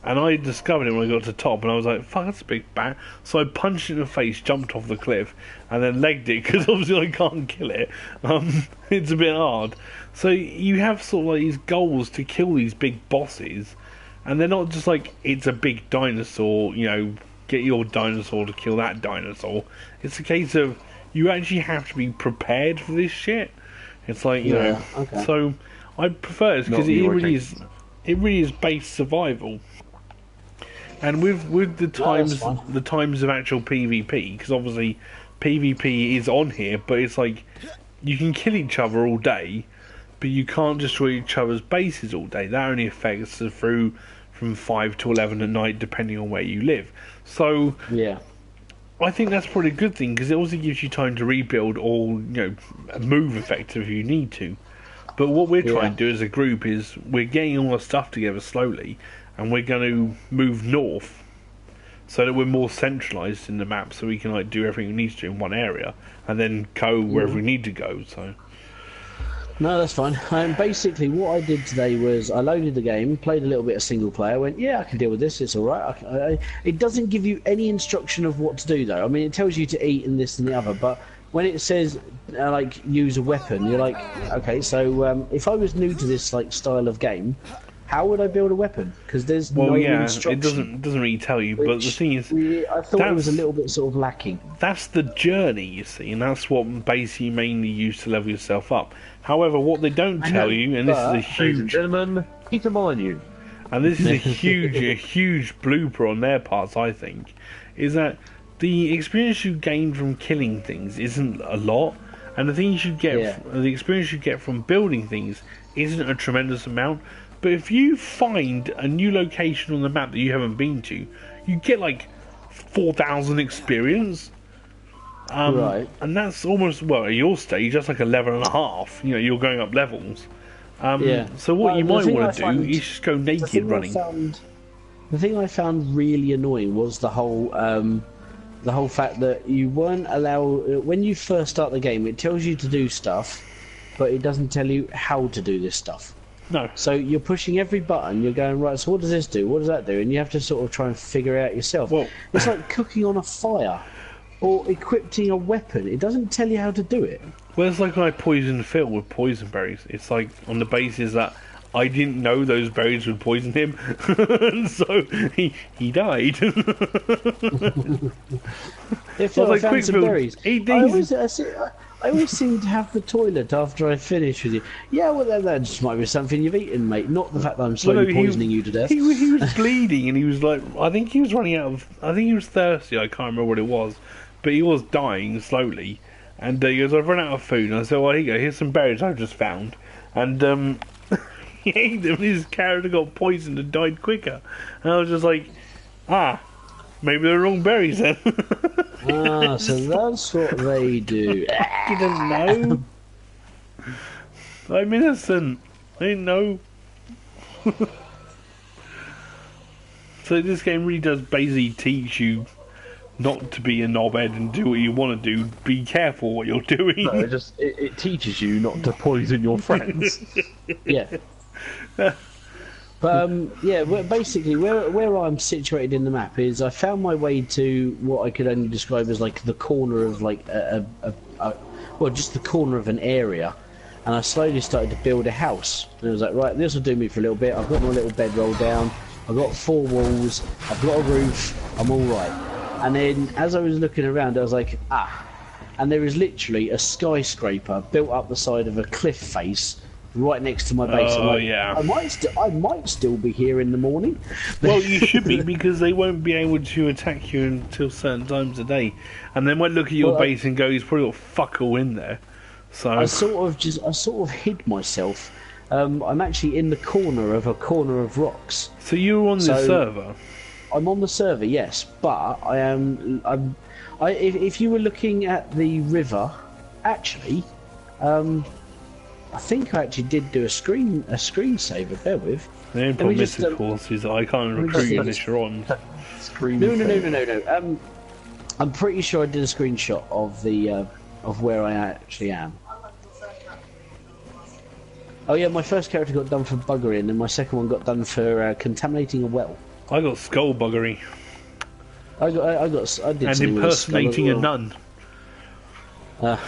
And I discovered it when I got to the top, and I was like, fuck, that's a big bat. So I punched it in the face, jumped off the cliff, and then legged it, because obviously I can't kill it. It's a bit hard. So you have sort of like these goals to kill these big bosses, and they're not just like, it's a big dinosaur, get your dinosaur to kill that dinosaur. It's a case of, you actually have to be prepared for this shit. It's like, Yeah, okay. So I prefer it, because Not it your really case. is... It really is base survival, and with the that's fine. times of actual PvP, because obviously PvP is on here, but it's like you can kill each other all day, but you can't destroy each other's bases all day. That only affects us through from 5 to 11 at night, depending on where you live. So Yeah. I think that's probably a good thing, because it also gives you time to rebuild or move effective if you need to. But what we're trying to do as a group is we're getting all our stuff together slowly, and we're going to move north so that we're more centralised in the map, so we can do everything we need to do in one area, and then go wherever we need to go. So No, that's fine. Basically, what I did today was I loaded the game, played a little bit of single player, went, yeah, I can deal with this, it's alright. It doesn't give you any instruction of what to do, though. I mean, it tells you to eat and this and the other, but when it says, use a weapon, you're like, okay, so if I was new to this, style of game, how would I build a weapon? Because there's no instruction. it doesn't really tell you, but the thing is, I thought it was a little bit sort of lacking. that's the journey, you see, and that's what basically you mainly use to level yourself up. However, what they don't tell you, and this is a Ladies and huge... gentlemen, Peter Molyneux. And this is a huge blooper on their parts, I think, is that the experience you gain from killing things isn't a lot, and the things you get, the experience you get from building things isn't a tremendous amount. But if you find a new location on the map that you haven't been to, you get 4,000 experience. Right. And that's almost, at your stage, that's like a level and a half. You're going up levels. So what you might want to do is just go naked running. The thing I found really annoying was the whole fact that you weren't allowed, when you first start the game, it tells you to do stuff, but it doesn't tell you how to do this stuff. No. So you're pushing every button, you're going, right, so what does this do? What does that do? And you have to sort of try and figure it out yourself. Well, it's like cooking on a fire or equipping a weapon. It doesn't tell you how to do it. Well, it's like when I poisoned Phil with poison berries. It's like on the basis that I didn't know those berries would poison him, and so he died. If I found some berries, eat these. I always seem to have the toilet after I finish with you. Yeah, well, that just might be something you've eaten, mate. Not the fact that I'm slowly poisoning you to death. He was bleeding, and he was like, I think he was running out of. I think he was thirsty. I can't remember what it was, but he was dying slowly. And he goes, I've run out of food. And I said, well, here you go. Here's some berries I've just found. And he ate them. And his character got poisoned and died quicker. And I was just like, maybe they're wrong berries then. So that's what they do. I didn't know. I'm innocent. I didn't know. So this game really does basically teach you not to be a knobhead and do what you want to do. Be careful what you're doing. No, it teaches you not to poison your friends. Yeah. But yeah, basically where I'm situated in the map is I found my way to what I could only describe as like the corner of like well, just the corner of an area, and I slowly started to build a house. And I was like, right, this will do me for a little bit. I've got my little bedroll down. I've got 4 walls. I've got a roof. I'm all right. And then as I was looking around, I was like, and there is literally a skyscraper built up the side of a cliff face right next to my base. Oh, like, yeah. I might still be here in the morning. Well, you should be, because they won't be able to attack you until certain times a day. And they might look at your base and go, he's probably got fuck all in there. So I sort of hid myself. I'm actually in the corner of rocks. So you're on the server? I'm on the server, yes, but I am. If you were looking at the river, actually, I think I actually did do a screensaver. Bear with. The only problem is, of course, is I can't recruit you unless you're on. No. I'm pretty sure I did a screenshot of the of where I actually am. Oh yeah, my first character got done for buggery, and then my second one got done for contaminating a well. I got skullbuggery. I did. And impersonating a nun. No,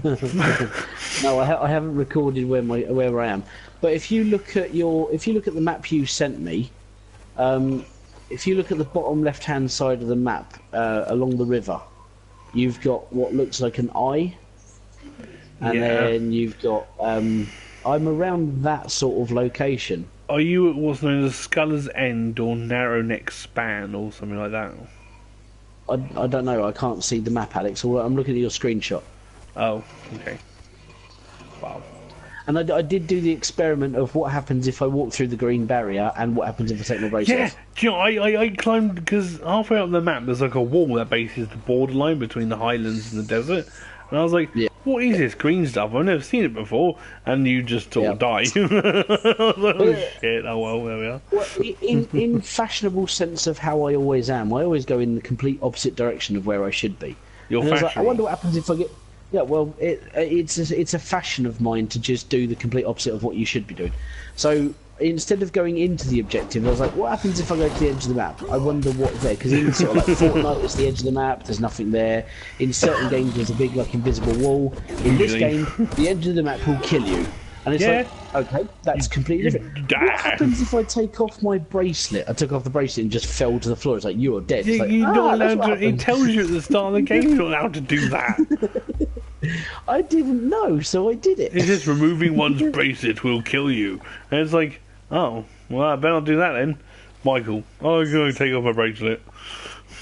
I haven't recorded where I am. But if you look at the map you sent me, if you look at the bottom left-hand side of the map along the river, you've got what looks like an eye, and then you've got. I'm around that sort of location. Are you at what's known as Sculler's End or Narrow Neck Span or something like that? I don't know. I can't see the map, Alex. I'm looking at your screenshot. Oh, okay. Wow. And I did do the experiment of what happens if I walk through the green barrier and what happens if I take my brace Yeah, off. do you know, I climbed, because halfway up the map there's like a wall that bases the borderline between the highlands and the desert. And I was like, what is this green stuff? I've never seen it before. And you just sort of die. I was like, oh shit, oh well, there we are. Well, in fashionable sense of how I always am, I always go in the complete opposite direction of where I should be. You're and I was like, fashionable. I wonder what happens if I get... Yeah, well, it's a fashion of mine to just do the complete opposite of what you should be doing. So instead of going into the objective, I was like, what happens if I go to the edge of the map? I wonder what's there, because in sort of like Fortnite, it's the edge of the map. There's nothing there. In certain games, there's a big like invisible wall. In this game, the edge of the map will kill you. And it's like, okay, that's completely different. What happens if I take off my bracelet? I took off the bracelet and just fell to the floor. It's like, you're dead. It's like, you're not allowed to. It tells you at the start of the game you're not allowed to do that. I didn't know, so I did it. It says removing one's bracelet will kill you. And it's like, oh, well, I better not do that then. Michael, I'm going to take off my bracelet.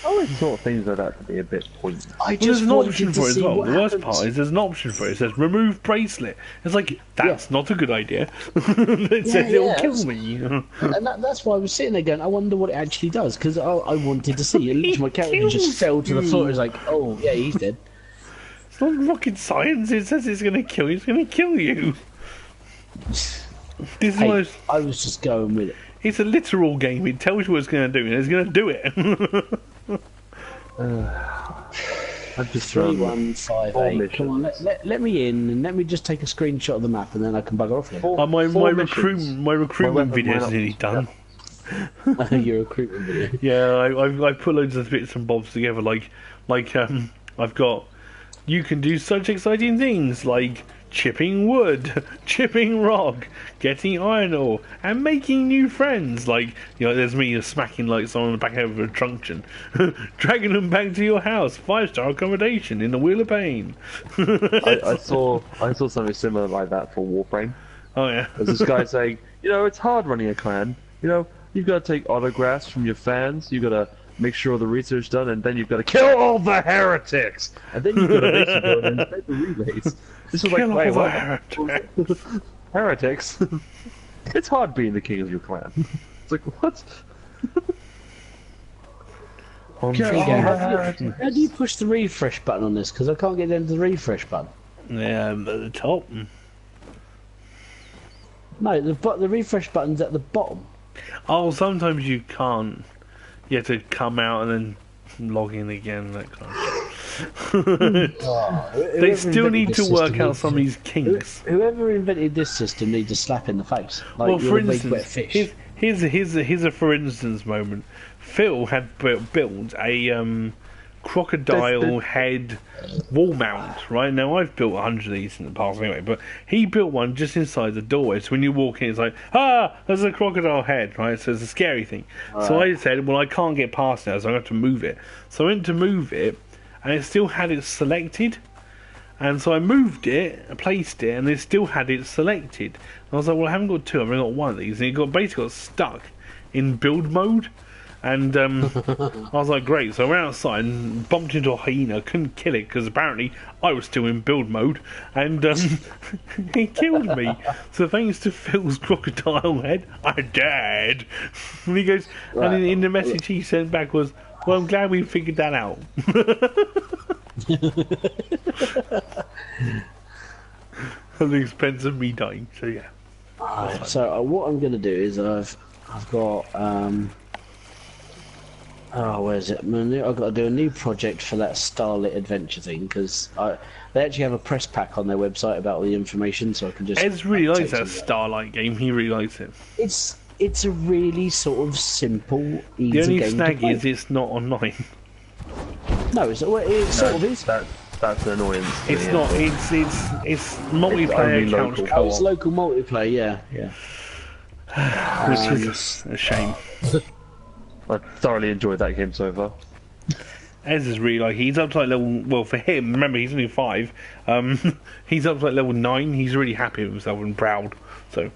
I always thought things like that to be a bit pointless. There's an option for it as well. The worst part is there's an option for it. It says remove bracelet. It's like, that's not a good idea. It says it'll kill me. And that's why I was sitting there going, I wonder what it actually does, because I wanted to see. And literally my character just fell to the floor. It's like, oh, yeah, he's dead. It's not rocket science. It says it's going to kill you. It's going to kill you. I was just going with it. It's a literal game. It tells you what it's going to do, and it's going to do it. I've just 3158. Come on, let me in, and let me just take a screenshot of the map, and then I can bugger off again. My recruitment video is nearly done. Your recruitment video. Yeah, I put loads of bits and bobs together. Like I've got. You can do such exciting things like chipping wood, chipping rock, getting iron ore, and making new friends. Like, there's me smacking like someone on the back of a truncheon, dragging them back to your house, 5-star accommodation in the Wheel of Pain. I saw something similar like that for Warframe. Oh yeah. There's this guy saying, it's hard running a clan. You've got to take autographs from your fans. You've got to make sure all the research done, and then you've got to kill all the heretics. And then you've got to basically go and invent the relays. This was Kill like, all wait, the what? Heretics? It's hard being the king of your clan. It's like, what? I'm How do you push the refresh button on this? Because I can't get into the refresh button. Yeah, at the top. No, the refresh button's at the bottom. Oh, sometimes you can't. You have to come out and then log in again. That kind of stuff. They still need to work out some of these kinks. Whoever invented this system needs a slap in the face. Like, Well, for you're a big wet instance, fish. here's a for instance moment. Phil had built a crocodile head wall mount. Right now, I've built 100 of these in the past anyway, but he built one just inside the doorway. So when you walk in, it's like, there's a crocodile head, right? So it's a scary thing. So I said, well, I can't get past now, so I have to move it. So I went to move it, and it still had it selected. And so I moved it, I placed it, and it still had it selected. And I was like, well, I haven't got two, I've only got one of these. And it basically got stuck in build mode. And I was like, great. So I went outside and bumped into a hyena. Couldn't kill it because apparently I was still in build mode. And he killed me. So thanks to Phil's crocodile head, I died. And he goes, and in the message he sent back was, well, I'm glad we figured that out. At the expense of me dying. So yeah. So what I'm going to do is I've got where's it? I've got to do a new project for that Starlit Adventure thing because they actually have a press pack on their website about all the information, so I can just. Ez really likes that Starlight game. He really likes it. It's a really sort of simple, easy game. The only to snag play. is it's not online. No, it sort of is. That's an annoyance. It's not. It's multiplayer only couch local. Oh, it's co-op, local multiplayer. Yeah. which is a shame. I thoroughly enjoyed that game so far. Ez is really he's up to like level. Well, for him, remember he's only 5. He's up to like level 9. He's really happy with himself and proud. So.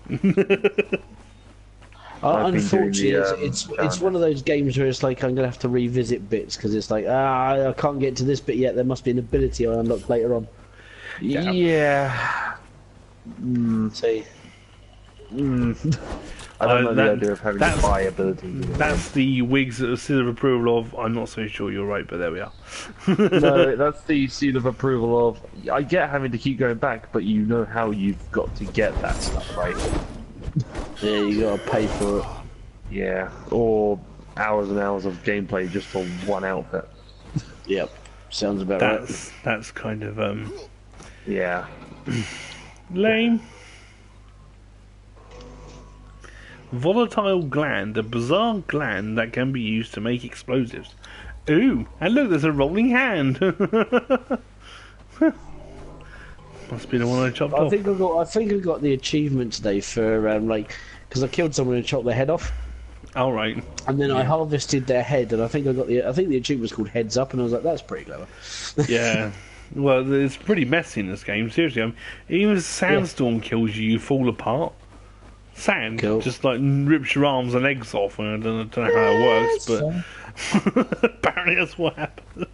Unfortunately, doing the, it's one of those games where it's like I'm gonna have to revisit bits because it's like I can't get to this bit yet. There must be an ability I unlock later on. Yeah. See. I don't know the idea of having to buy abilities. That's the Wigs seal of approval of. I'm not so sure you're right, but there we are. No, that's the seal of approval of. I get having to keep going back, but you know how you've got to get that stuff, right? Yeah, you gotta pay for it. Yeah, or hours and hours of gameplay just for one outfit. Yep, sounds about right. That's kind of Yeah. lame. Volatile gland, a bizarre gland that can be used to make explosives. Ooh, and look, there's a rolling hand. Must be the one I chopped I off. think I got the achievement today for because I killed someone and chopped their head off, All right. and then I harvested their head, and I think the achievement was called Heads Up, and I was like, that's pretty clever. Yeah. Well, it's pretty messy in this game. Seriously, even if a sandstorm kills you, you fall apart. Sand just like rips your arms and legs off, and I don't know how it works, but apparently that's what happened.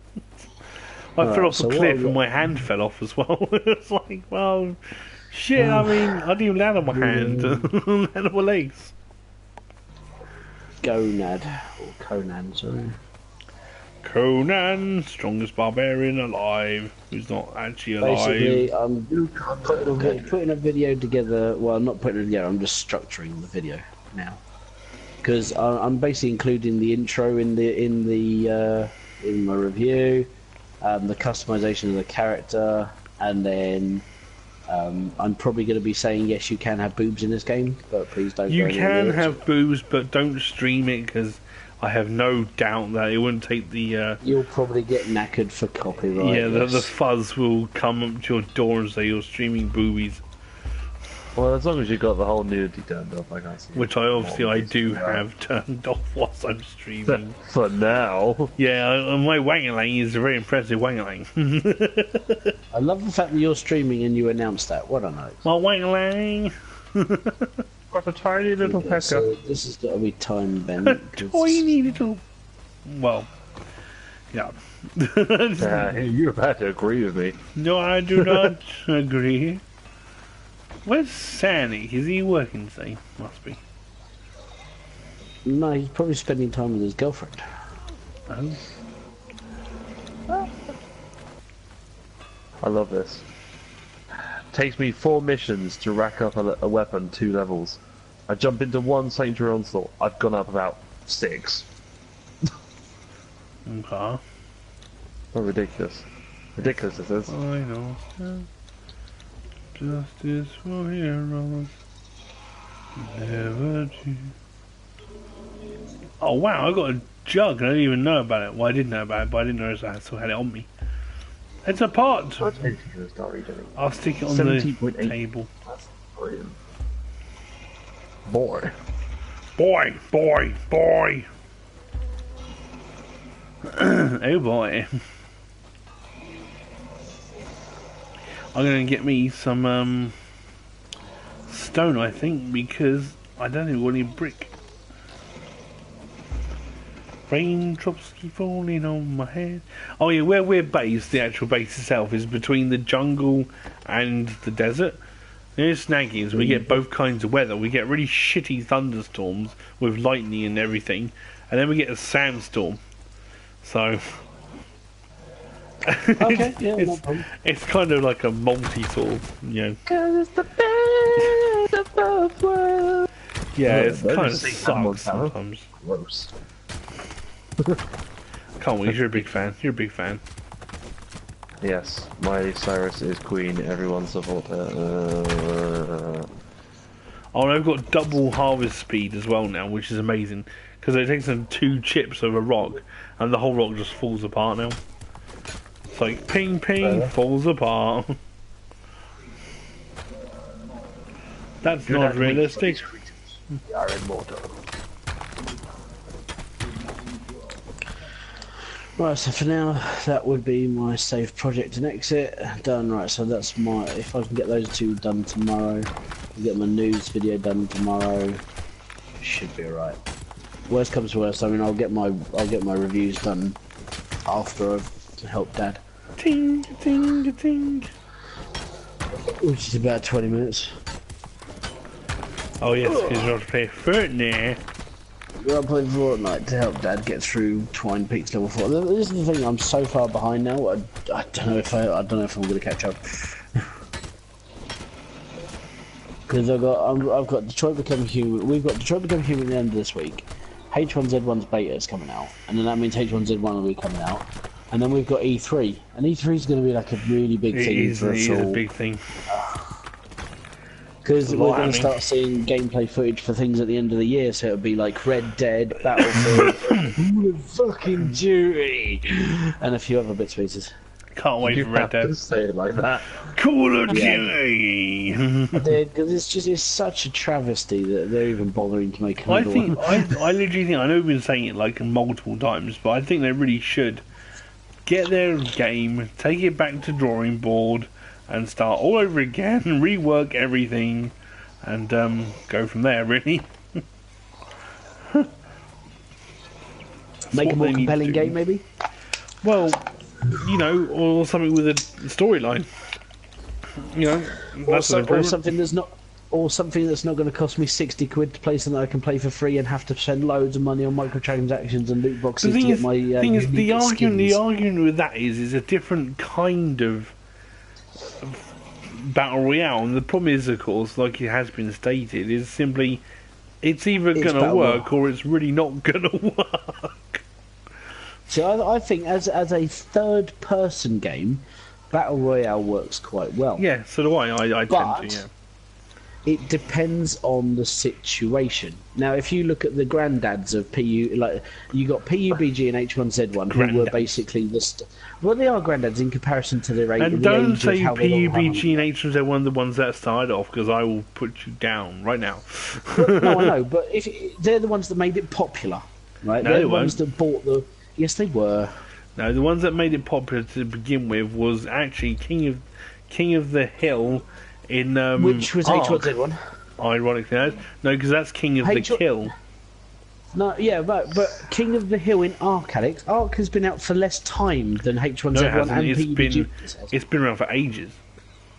I fell off a cliff and my hand fell off as well. It's like, well, shit. I mean, I didn't even land on my hand, land on my legs. Gonad or Conan, sorry. Conan, strongest barbarian alive, who's not actually alive. Basically, I'm putting a video together. Well, I'm not putting it together. I'm just structuring the video now because I'm basically including the intro in my review, the customization of the character, and then I'm probably going to be saying yes, you can have boobs in this game, but please don't. You can have boobs, but don't stream it because I have no doubt that it wouldn't take the You'll probably get knackered for copyright. yeah, the yes. fuzz will come up to your door and say you're streaming boobies, Well, as long as you got the whole nudity turned off, I can't see. which I obviously more I reasons do for that. have turned off whilst I'm streaming. For now. Yeah, my wangalang is a very impressive wangalang. I love the fact that you're streaming and you announced that. What a note. My wangalang, Got a tiny little pecker. So this has got to be time bent. tiny little. Well, yeah. You're about to agree with me. No, I do not agree. Where's Sandy? Is he working today? Must be. No, he's probably spending time with his girlfriend. Oh. I love this. Takes me 4 missions to rack up a weapon 2 levels. I jump into 1 Sanctuary Onslaught. I've gone up about 6. Okay. Oh, ridiculous. Ridiculous this is. I know. Justice for heroes. Never do. Oh wow, I got a jug. I didn't even know about it. Well, I did know about it, but I didn't notice I still had it on me. It's a pot. I'll stick it on the 17.8. table. That's brilliant. Boy. Boy, boy, boy. Oh boy. I'm gonna get me some stone, I think, because I don't even want any brick. Raindrops keep falling on my head. Oh yeah, where we're based, the actual base itself is between the jungle and the desert. The only snag is we get both kinds of weather. We get really shitty thunderstorms with lightning and everything, and then we get a sandstorm. So Okay, yeah, no problem. it's kind of like a multi sort of, you know. 'Cause it's the best of both worlds. Yeah, Oh, it's that kind of is Animal sucks Talent. sometimes. Gross. Can't wait, you're a big fan. You're a big fan. Yes, Miley Cyrus is queen. Everyone support her. Oh, and I've got double harvest speed as well now, which is amazing. Because it takes them 2 chips of a rock, and the whole rock just falls apart now. It's like ping ping, falls apart. That's not realistic. We are immortal. Right, so for now, that would be my save project and exit done. Right, so that's my. If I can get those 2 done tomorrow, get my news video done tomorrow, should be alright. Worst comes to worst, I mean, I'll get my reviews done after I've helped Dad, Ting ting ting. which is about 20 minutes. Oh yes, because you have to play Fortnite. I'll play Fortnite to help Dad get through Twine Peaks level 4. This is the thing, I'm so far behind now. I don't know if I'm going to catch up. Because I've got Detroit Become Human. We've got Detroit Become Human at the end of this week. H1Z1's beta is coming out, and then that means H1Z1 will be coming out. And then we've got E3, and E3 is going to be like a really big thing for us It is a all. big thing. Because we're going to happening. start seeing gameplay footage for things at the end of the year, so it'll be like Red Dead, Battlefield, Call of fucking Duty, and a few other bits and pieces. Can't wait You for Red have to Dead. say it like that. Call of Yeah. Duty. Because it's such a travesty that they're even bothering to make I another think one. I literally think I know we've been saying it like multiple times, but I think they really should get their game, take it back to drawing board, and start all over again, rework everything, and go from there. Really, Make what a more they need to compelling do. game, maybe? well, you know, or something with a storyline. You know, that's an Or improvement. something that's not. Or something that's not going to cost me 60 quid to play something I can play for free and have to spend loads of money on microtransactions and loot boxes The to thing get is, my thing is, the unique skins. argument with that is a different kind of battle royale. And the problem is, of course, like it has been stated, is simply it's either It's going to battle work or it's really not going to work. So I think as a third-person game, Battle Royale works quite well. Yeah, so do I. I tend But- to. Yeah. It depends on the situation. Now, if you look at the granddads of PU, like you got PUBG and H1Z1, who were basically well, they are granddads in comparison to their age. And don't say PUBG and H1Z1 are the ones that started off, because I will put you down right now. Well, no, I know, but if they're the ones that made it popular, right? No, they're they the ones weren't. that bought the. Yes, they were. No, the ones that made it popular to begin with was actually King of the Hill in Which was Ark. H1Z1. Ironically, no, because that's King of the Kill. No, yeah, but King of the Hill in Ark, Alex. Ark has been out for less time than H1Z1 No, it hasn't. and PUBG. It's been around for ages.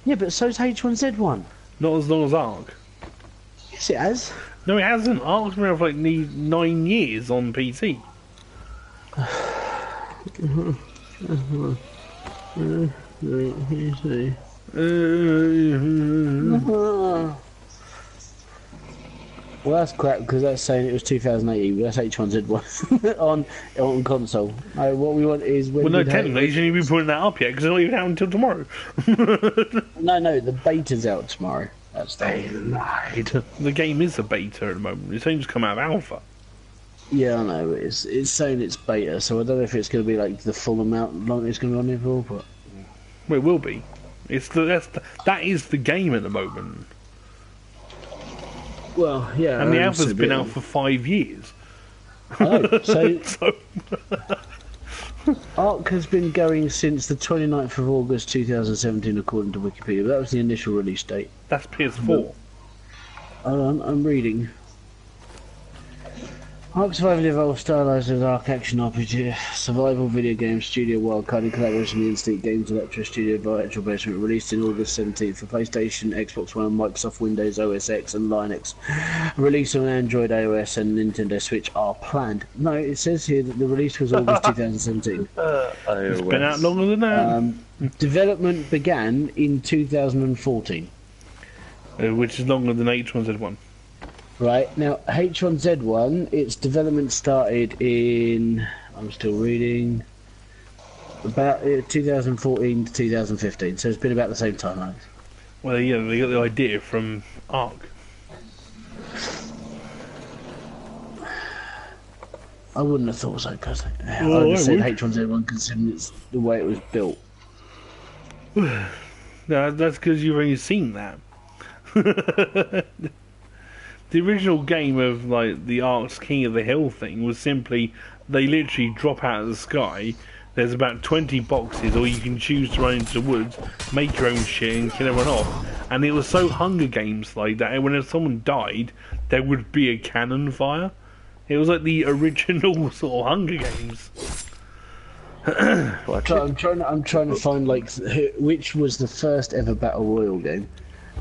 Yeah, but so's H1Z1. Not as long as Ark. Yes, it has. No, it hasn't. Ark's been around for like 9 years on PC. Well, that's crap because that's saying it was 2018, but that's H1Z1 on console. What we want is when. Well, no, technically, you shouldn't even be putting that up yet because it's not even out until tomorrow. No, the beta's out tomorrow. That's the game is a beta at the moment. It's only just come out of alpha. Yeah, I know. It's saying it's beta, so I don't know if it's going to be like the full amount long it's going to be on there for, but. Well, it will be. That is the game at the moment. Well, yeah. And the alpha's been out for 5 years. I know. So, So- Ark has been going since the 29th of August 2017, according to Wikipedia. That was the initial release date. That's PS4. Hold on, I'm reading. Ark Survival Evolved, stylized as Ark Action RPG, survival video game studio wildcard in collaboration with Instinct Games Electro Studio Virtual Basement, released in August 17th for PlayStation, Xbox One, Microsoft Windows, OS X and Linux. Release on Android, iOS and Nintendo Switch are planned. No, it says here that the release was August 2017. It's been out longer than that. Development began in 2014. Which is longer than H1Z1. Right, now H1Z1, its development started in, I'm still reading, about 2014 to 2015, so it's been about the same time, Alex. Well, yeah, they got the idea from Ark. I wouldn't have thought so, personally. I Well, would have I said would. H1Z1 considering it's the way it was built. No, that's because you've only seen that. The original game of like the Ark's King of the Hill thing was simply they literally drop out of the sky. There's about 20 boxes, or you can choose to run into the woods, make your own shit, and kill everyone off. And it was so Hunger Games like that. And when someone died, there would be a cannon fire. It was like the original sort of Hunger Games. So I'm trying to find like which was the first ever battle royal game.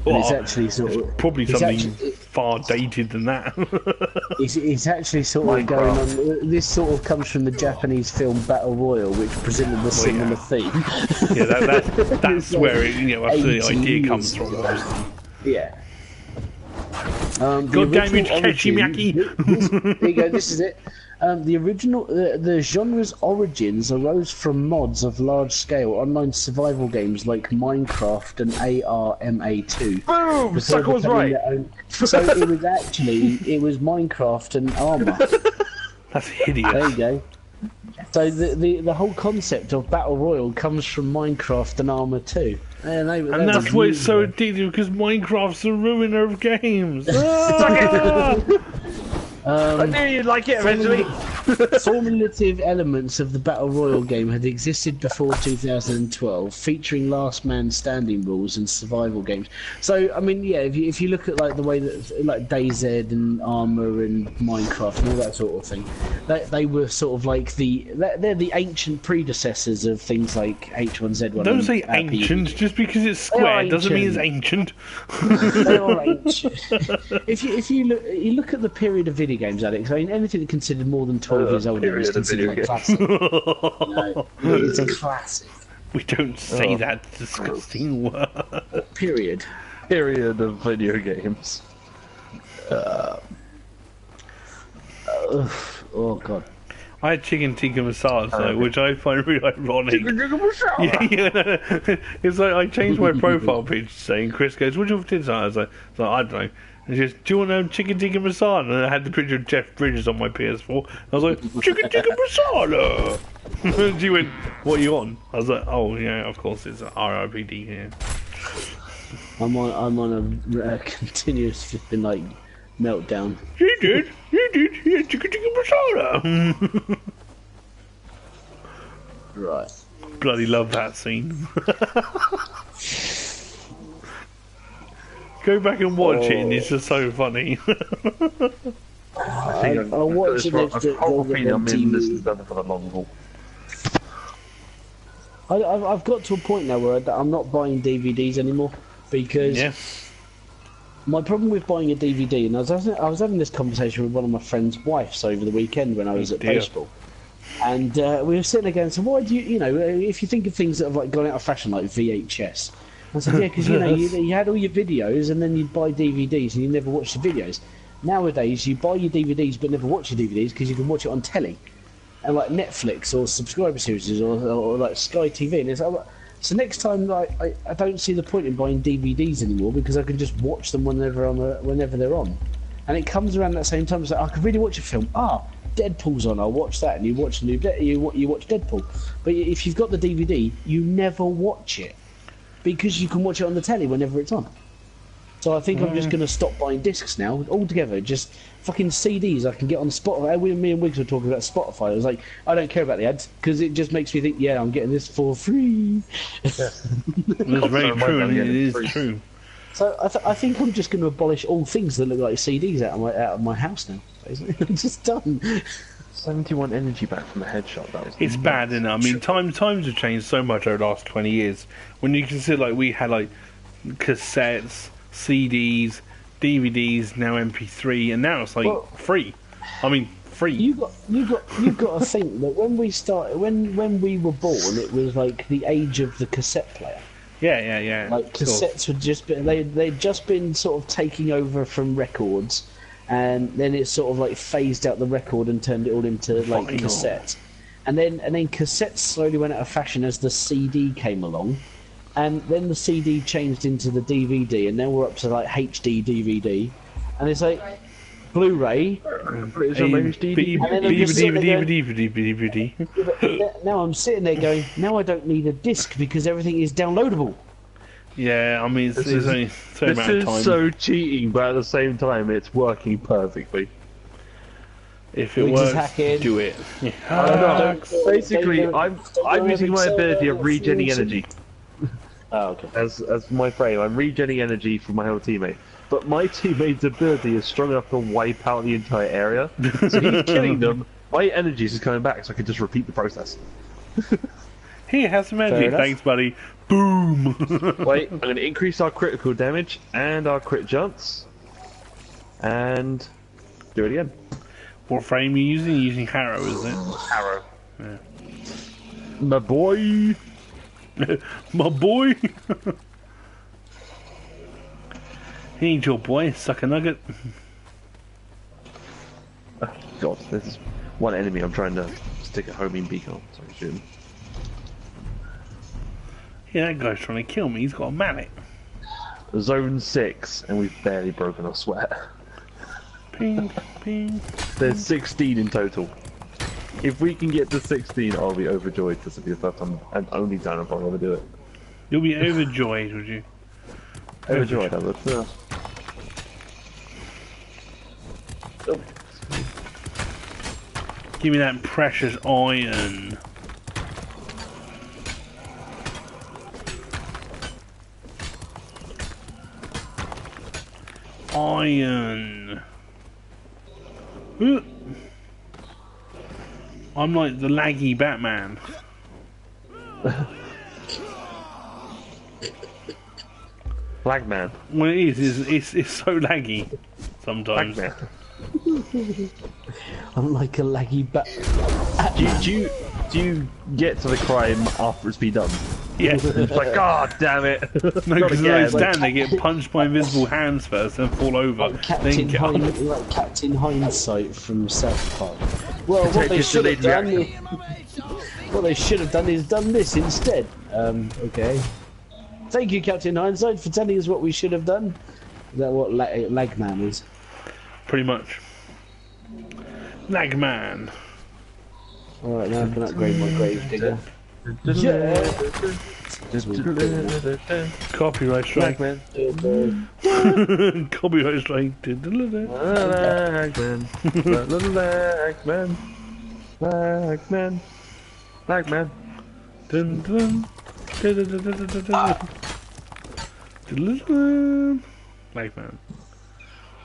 And it's actually sort of Probably it's something actually- far dated than that. It's actually sort of going on. This sort of comes from the Japanese film Battle Royale, which presented the similar theme. Yeah, that's where it, that's where the 80 idea comes years from. ago. Yeah. God damn it, Takeshi Miyake. There you go. This is it. The genre's origins arose from mods of large-scale online survival games like Minecraft and ARMA2. Boom! Sucker was right. So it was Minecraft and Arma. That's hideous. There you go. So the whole concept of Battle Royale comes from Minecraft and Arma 2. And that's why it's so addictive, because Minecraft's a ruiner of games. I knew you'd like it eventually. Formulative elements of the Battle Royale game had existed before 2012, featuring last man standing rules and survival games. So, I mean, yeah, if you look at like the way that like DayZ and Arma and Minecraft and all that sort of thing, they were sort of like they're the ancient predecessors of things like H1Z1. Don't say ancient, just because it's square doesn't mean it's ancient. They are ancient. If you look at the period of video games, Alex, I mean, anything that considered more than 12 years old is considered a classic. It's a classic. We don't say that disgusting word. Period. Period of video games. Oh god. I had chicken tikka masala, though, which I find really ironic. Chicken tikka masala. Yeah. It's like I changed my profile picture saying, Chris goes, "What do you want for dinner?" I was like, I don't know. And she goes, "Do you want chicken tikka masala?" And I had the picture of Jeff Bridges on my PS4. I was like, "Chicken tikka masala." She went, "What are you on?" I was like, "Oh yeah, of course it's RIPD here." I'm on a continuous flipping like meltdown. You did, yeah, chicken tikka masala. Right. Bloody love that scene. Go back and watch it, and it's just so funny. I'll watch it next to this is better for the long haul. I've got to a point now where I'm not buying DVDs anymore because my problem with buying a DVD, and I was having this conversation with one of my friend's wives over the weekend when I was at baseball, and we were sitting there going, so why do you know, if you think of things that have like gone out of fashion like VHS, I said, yeah, because you know you had all your videos and then you'd buy DVDs and you never watch the videos. Nowadays you buy your DVDs but never watch your DVDs because you can watch it on telly. And like Netflix or subscriber series or like Sky TV, and it's like, so next time I don't see the point in buying DVDs anymore because I can just watch them whenever they're on, and it comes around that same time. So I could really watch a film. Deadpool's on. I'll watch that, and you watch you watch Deadpool. But if you've got the DVD, you never watch it because you can watch it on the telly whenever it's on. So I think I'm just going to stop buying discs now altogether. Just fucking CDs I can get on Spotify. Me and Wiggs were talking about Spotify. I was like, I don't care about the ads because it just makes me think, yeah, I'm getting this for free. That's very true. It is true. So I think I'm just going to abolish all things that look like CDs out of my house now. Basically, I'm just done. 71 energy back from a headshot. That was It's bad, isn't it? I mean, times have changed so much over the last 20 years. When you consider, like, we had like cassettes, CDs, DVDs, now MP3, and now it's like free. I mean, free. You've got to think that when we started, when we were born, it was like the age of the cassette player. Yeah. Like cassettes had just been they'd just been sort of taking over from records, and then it sort of like phased out the record and turned it all into like cassettes, and then cassettes slowly went out of fashion as the CD came along. And then the CD changed into the DVD, and now we're up to like HD DVD, and it's like Blu-ray. Now I'm sitting there going, now I don't need a disc because everything is downloadable. Yeah, I mean, it's only so amount of time. This is so cheating, but at the same time, it's working perfectly. If it works, do it. Basically, I'm using my ability of regenning energy. Oh, okay. As my frame, I'm regenerating energy from my whole teammate. But my teammate's ability is strong enough to wipe out the entire area. So he's killing them. My energy is just coming back, so I can just repeat the process. Here, have some energy. Thanks, buddy. Boom. Wait, I'm going to increase our critical damage and our crit jumps. And do it again. What frame are you using? You're using Harrow, isn't it? Harrow. Yeah. My boy. My boy. He ain't your boy. Suck a nugget. Oh, God, there's one enemy I'm trying to stick a homing beacon on. Sorry, shoot him. Yeah, that guy's trying to kill me. He's got a mallet. Zone 6, and we've barely broken our sweat. Ping, ping. There's 16 in total. If we can get to 16, I'll be overjoyed. This will be the first time and only time I'll ever do it. You'll be overjoyed, would you? Overjoyed, I would. Yeah. Oh. Give me that precious iron. Iron. Ooh. I'm like the laggy Batman. Flagman. Well, it is. It's so laggy sometimes. Flagman. I'm like a laggy bat. Do you get to the crime after it's been done? Yes. It's like, God damn it! No, because they stand, they get punched by invisible hands first, and fall over. Like Captain Hindsight from South Park. Well, what Take they his should have delayed done, what they should have done is done this instead. Okay. Thank you, Captain Hindsight, for telling us what we should have done. Is that what Lagman is? Pretty much. Lagman. Alright, now I can upgrade my grave digger. Copyright strike. Lagman. Copyright strike. Lagman. Lagman. Lagman. Lagman. Dun, dun. Dun, dun, dun, dun, dun, dun, dun. Dun. Lagman.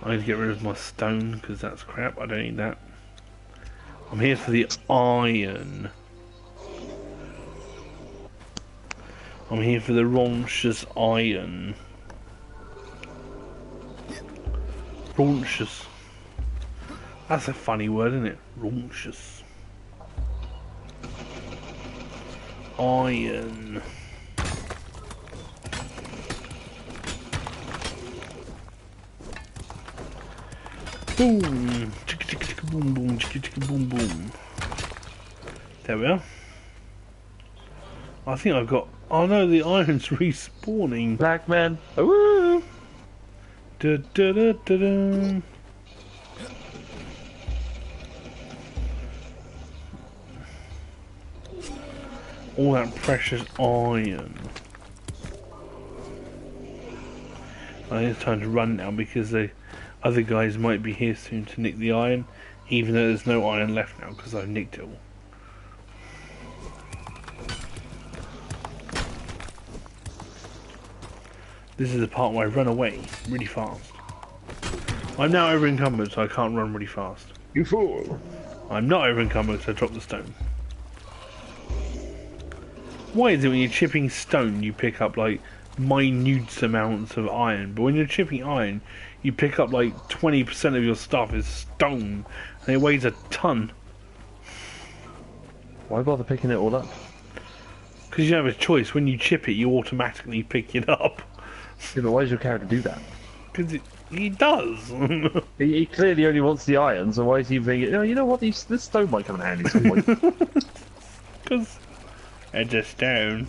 I need to get rid of my stone because that's crap. I don't need that. I'm here for the iron. I'm here for the raunchous iron. Raunchous. That's a funny word, isn't it? Raunchous. Iron. Boom. Chicka chicka chicka boom boom. Chicka chicka boom boom. There we are. I think I've got. Oh no, the iron's respawning. Lagman. Woo! Da, da, da, da, da. All that precious iron. I think it's time to run now because the other guys might be here soon to nick the iron, even though there's no iron left now because I've nicked it all. This is the part where I run away really fast. I'm now over encumbered, so I can't run really fast. You fool! I'm not over encumbered, so I drop the stone. Why is it when you're chipping stone you pick up like minute amounts of iron, but when you're chipping iron you pick up like 20% of your stuff is stone and it weighs a ton? Why bother picking it all up? Because you have a choice. When you chip it you automatically pick it up. Yeah, but why does your character do that? Because he does. He clearly only wants the iron, so why is he thinking, oh, you know what, this stone might come in handy some point. Because it's a stone.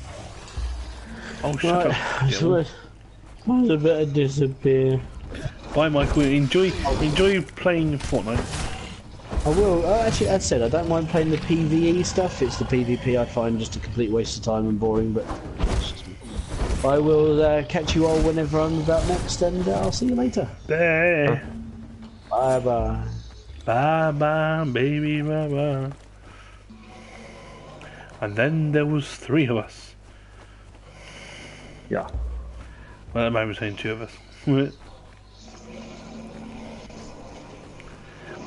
Oh, shut Right, up. Dylan. I better disappear. Bye, Michael. Enjoy playing Fortnite. I will. Actually, as I said, I don't mind playing the PvE stuff. It's the PvP I find just a complete waste of time and boring, but it's just me. I will catch you all whenever I'm about next, and I'll see you later. Bye. Bye bye. Bye bye, baby, bye bye. And then there was 3 of us. Yeah. Well, at the moment, saying 2 of us.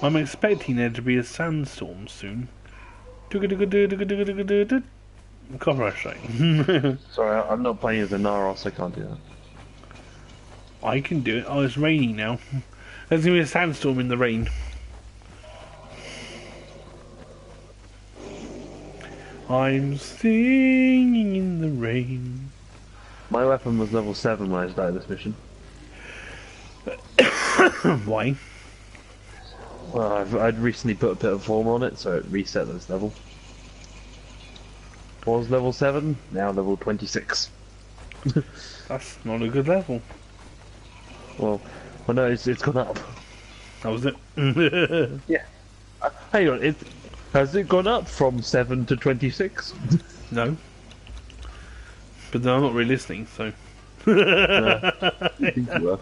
I'm expecting there to be a sandstorm soon. Copyright strike. Sorry, I'm not playing as a Naros, I can't do that. I can do it. Oh, it's raining now. There's gonna be a sandstorm in the rain. I'm singing in the rain. My weapon was level 7 when I started this mission. Why? Well, I'd recently put a bit of form on it, so it reset this level. Was level 7, now level 26. That's not a good level. Well no, it's gone up. That was it. Yeah. Hang on, has it gone up from 7 to 26? No. But then I'm not really listening, so. Well,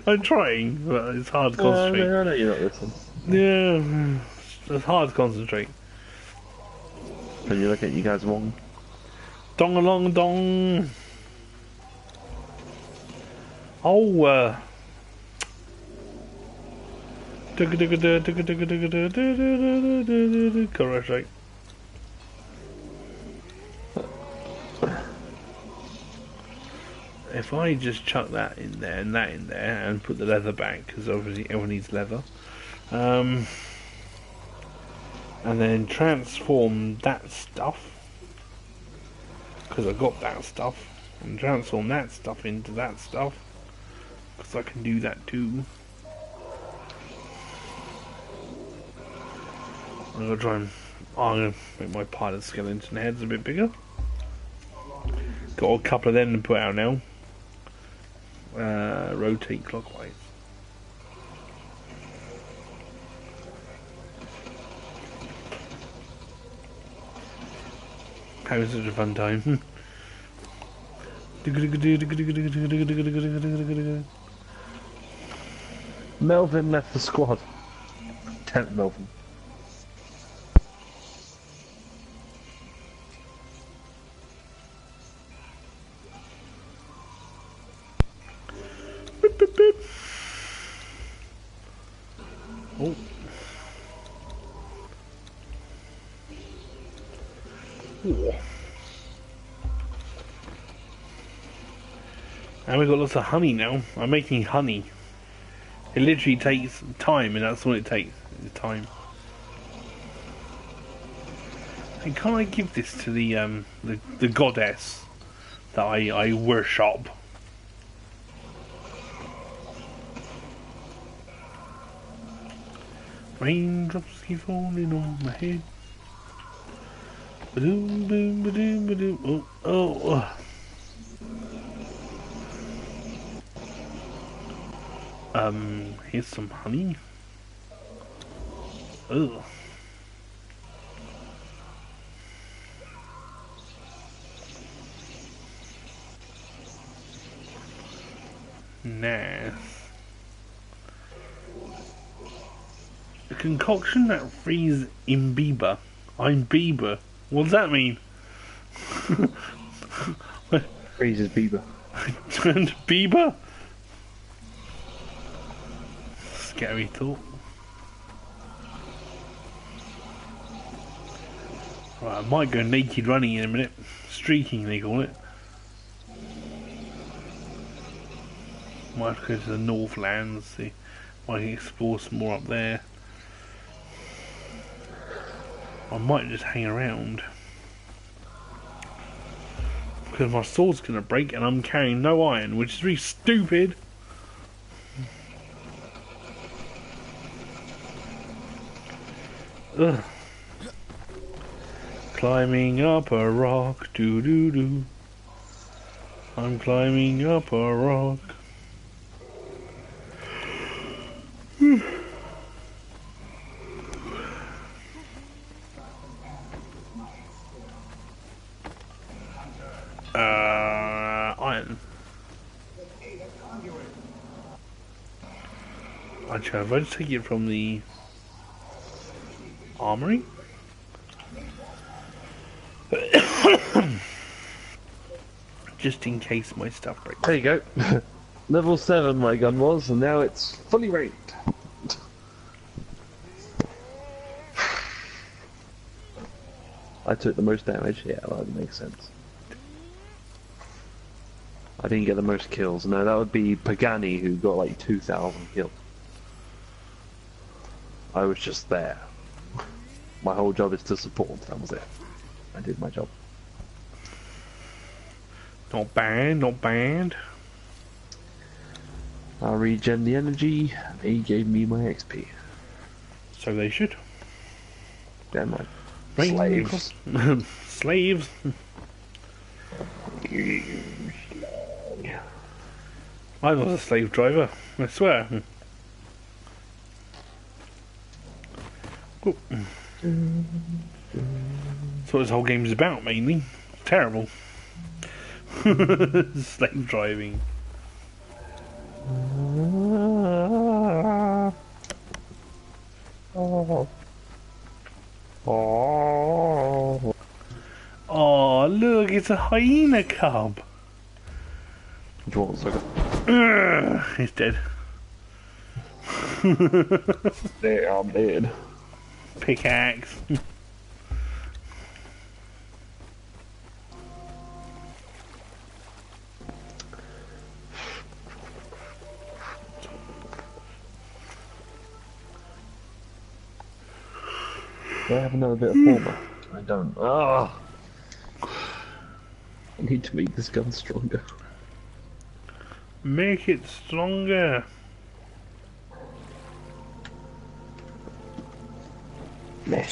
I'm trying, but it's hard to concentrate. I know you're not listening. Yeah, it's hard to concentrate. Can you look at you guys wrong? Dong along dong. Oh, correct, right. If I just chuck that in there and that in there and put the leather back, because obviously everyone needs leather, and then transform that stuff, because I got that stuff, and transform that stuff into that stuff, because I can do that too. I'm gonna try and I'm gonna make my pilot skeleton heads a bit bigger. Got a couple of them to put out now. Rotate clockwise. How was such a fun time? Melvin left the squad. Temp Melvin. Boop, boop, boop. Oh. Ooh. And we've got lots of honey now. I'm making honey. It literally takes time, and that's all it takes. Is time. And can't I give this to the goddess that I worship? Raindrops keep falling on my head. Ba-doom, boom, ba-doom, ba-doom. Oh. Here's some honey. Ugh. Nice. A concoction that frees Imbiba. I'm Bieber. What does that mean? Freezes Bieber. Turned Bieber? Scary thought. Right, I might go naked running in a minute. Streaking, they call it. Might have to go to the Northlands, see. Might explore some more up there. I might just hang around. Because my sword's gonna break and I'm carrying no iron, which is really stupid. Ugh. Climbing up a rock, doo doo doo. I'm climbing up a rock. Iron. Actually, if I just take it from the armory. Just in case my stuff breaks. There you go. Level 7 my gun was, and now it's fully ranked. I took the most damage, yeah, well, that makes sense. I didn't get the most kills, no, that would be Pagani who got like 2,000 kills. I was just there. My whole job is to support, that was it. I did my job. Not bad, not bad. I regen the energy, they gave me my XP. So they should. Damn right. Rain Slaves. Slaves. I was a slave driver, I swear. Cool. That's what this whole game is about, mainly. Terrible. Slave driving. Oh, look, it's a hyena cub. Which one was it? He's dead. There, I'm dead. Pickaxe. Do I have another bit of former? I don't. Ah! I need to make this gun stronger. Make it stronger. Meh.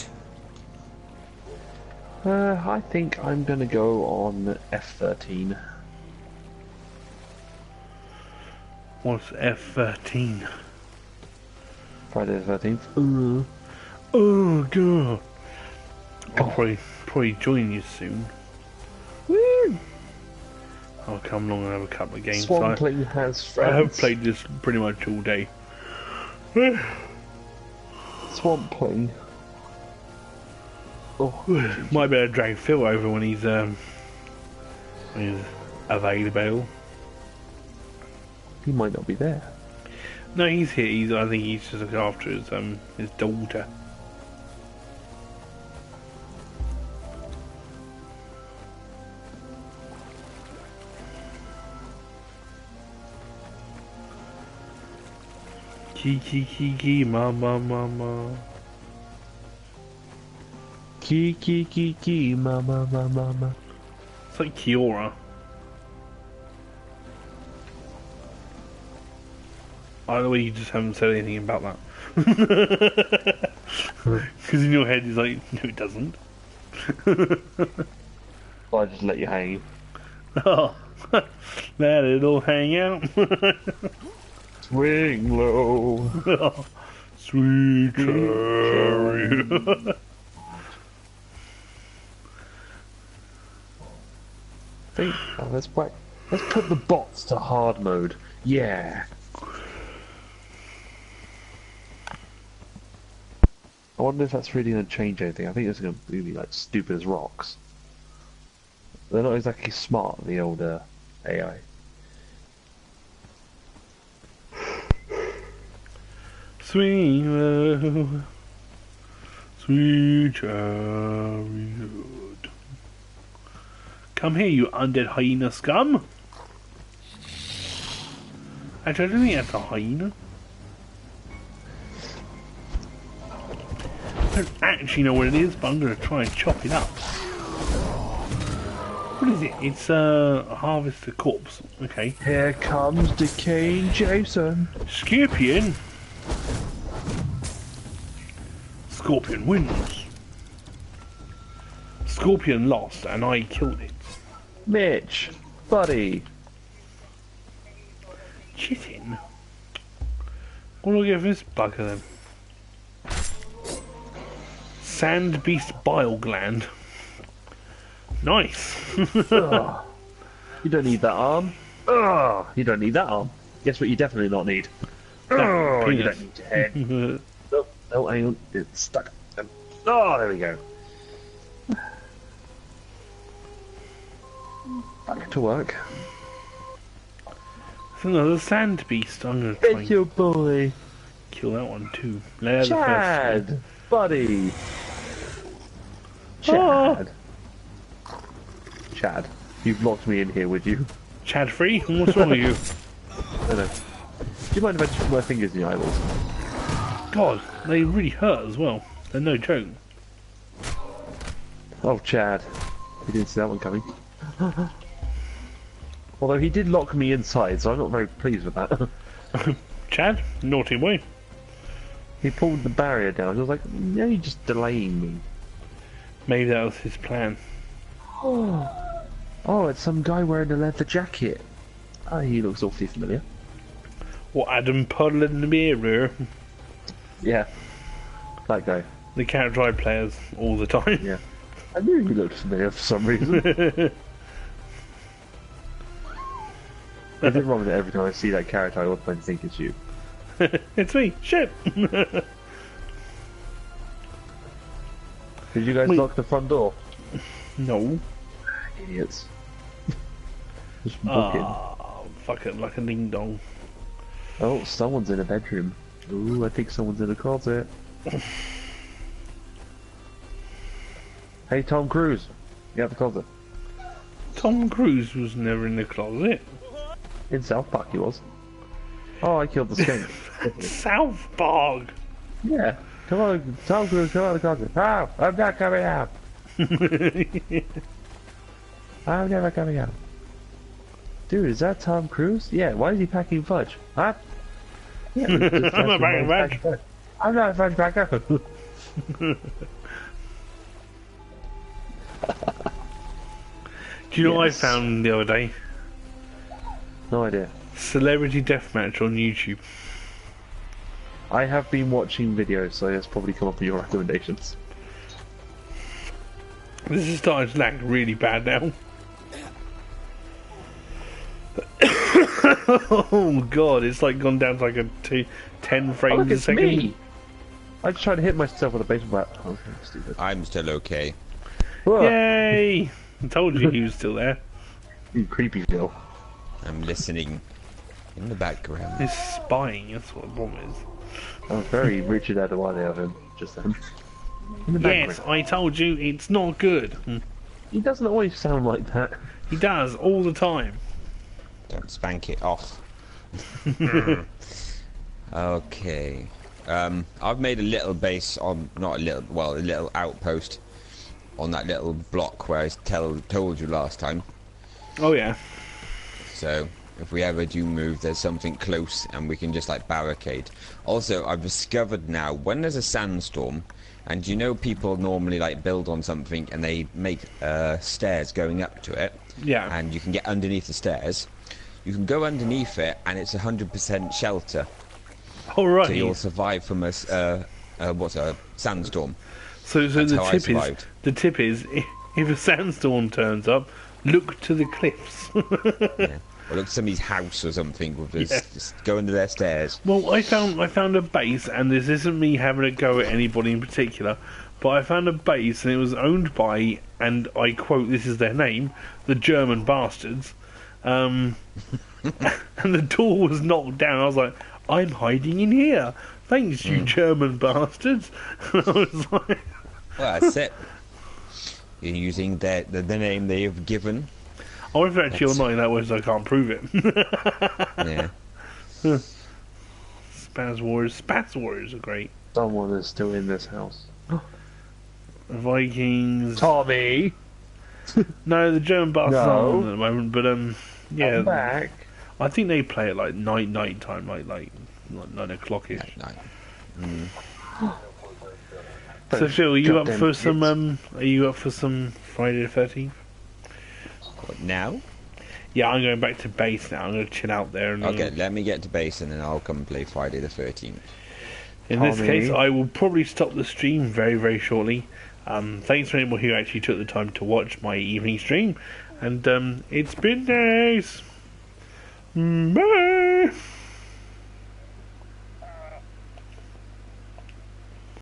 I think I'm gonna go on F13. What's F13? Friday the 13th. Oh god. I'll probably join you soon. Woo! I'll come along and have a couple of games. Swampling has friends. I have played this pretty much all day. Swampling. Oh, Might be able to drag Phil over when he's available. he might not be there. No, he's here. I think he's just looking after his daughter. Kiki, mama. Kiki, mama. It's like Kiora. Either way, you just haven't said anything about that. Because in your head, he's like, no, it doesn't. I'll just let you hang. Oh, let it all hang out. Swing low. Sweet chariot. Let's put the bots to hard mode. Yeah. I wonder if that's really going to change anything. I think it's going to be like stupid as rocks. They're not exactly smart, the older AI. Swing low, sweet chariot. Come here, you undead hyena scum! Actually, I don't think that's a hyena. I don't actually know what it is, but I'm going to try and chop it up. What is it? It's a harvester corpse. Okay. Here comes decaying Jason. Scorpion. Scorpion wins. Scorpion lost, and I killed it. Mitch, buddy. Chitin. What do I give this bugger then? Sand beast bile gland. Nice. Ugh. You don't need that arm. Ugh. You don't need that arm. Guess what you definitely not need? Oh, you don't need your head. No, hang on. It's stuck. Oh, there we go. Back to work. It's another sand beast. I'm gonna try It's your boy. kill that one too. They're the Chad, buddy. Oh. Chad. Chad, you've locked me in here, would you? Chad free? What's wrong with you? I know. Do you mind if I just put my fingers in your eyeballs? God, they really hurt as well. They're no joke. Oh, Chad. You didn't see that one coming. Although he did lock me inside, so I'm not very pleased with that. Chad, naughty boy. He pulled the barrier down. I was like, no, you're just delaying me. Maybe that was his plan. Oh, it's some guy wearing a leather jacket. Oh, he looks awfully familiar. What, Adam Puddle in the mirror? Yeah, that guy. The character I play as all the time. Yeah. I knew he looked familiar for some reason. Is it wrong that every time I see that character I automatically think it's you? It's me. Shit. Did you guys Wait. lock the front door? No. Idiots. Just book in. Fuck it, like a ding dong. Oh, someone's in a bedroom. Ooh, I think someone's in a closet. Hey, Tom Cruise. Get out the closet. Tom Cruise was never in the closet. In South Park he was. Oh, I killed the skunk. South Park. Yeah. Come on, Tom Cruise, come out of the closet. Oh, I'm not coming out. I'm never coming out. Dude, is that Tom Cruise? Yeah, why is he packing fudge? Huh? Yeah, I'm not packing fudge. I'm not a fudge packer. Do you know what I Yes. found the other day? No idea. Celebrity deathmatch on YouTube. I have been watching videos, so it's probably come up with your recommendations. This is starting to lag really bad now. Oh god, it's like gone down to like 10 Oh, frames look, a it's second. me! I just tried to hit myself with a baseball bat. Oh, stupid. I'm still okay. Whoa, Yay! I told you he was still there. you creepy Phil. I'm listening in the background. He's spying, that's what the problem is. I was very Richard Adewale of him just then. In the Yes, background. I told you it's not good. He doesn't always sound like that. He does all the time. Don't spank it off. Okay. I've made a little base on, not a little, well, a little outpost on that little block where I told you last time. Oh yeah. So if we ever do move, there's something close and we can just like barricade. Also, I've discovered now when there's a sandstorm, and you know people normally like build on something and they make stairs going up to it. Yeah. And you can get underneath the stairs. You can go underneath it, and it's 100% shelter, Alright. so you'll survive from a sandstorm. So That's the how I tip is survived. if a sandstorm turns up, look to the cliffs. Yeah. Or look at somebody's house or something. With this, Yeah. just go under their stairs. Well, I found a base, and this isn't me having a go at anybody in particular, but I found a base, and it was owned by, and I quote, this is their name, the German bastards. And the door was knocked down. I was like, I'm hiding in here. Thanks, you German bastards. And I was like, Well, that's it. You're using the name they have given. I wonder if actually or not in that way, so I can't prove it. Yeah. Spaz Warriors are great. Someone is still in this house. Vikings. Tommy! No, the German bastards No. aren't on at the moment, but yeah, I'm back. I think they play at like night time, like 9 o'clock ish. No. So Phil, are you up Goddamn for kids. some? Are you up for some Friday the 13th? What, now? Yeah, I'm going back to base now. I'm going to chill out there. And, Okay, let me get to base and then I'll come and play Friday the 13th. in this Tommy. case, I will probably stop the stream very, very shortly. Thanks for anyone who actually took the time to watch my evening stream, and it's been nice. Bye.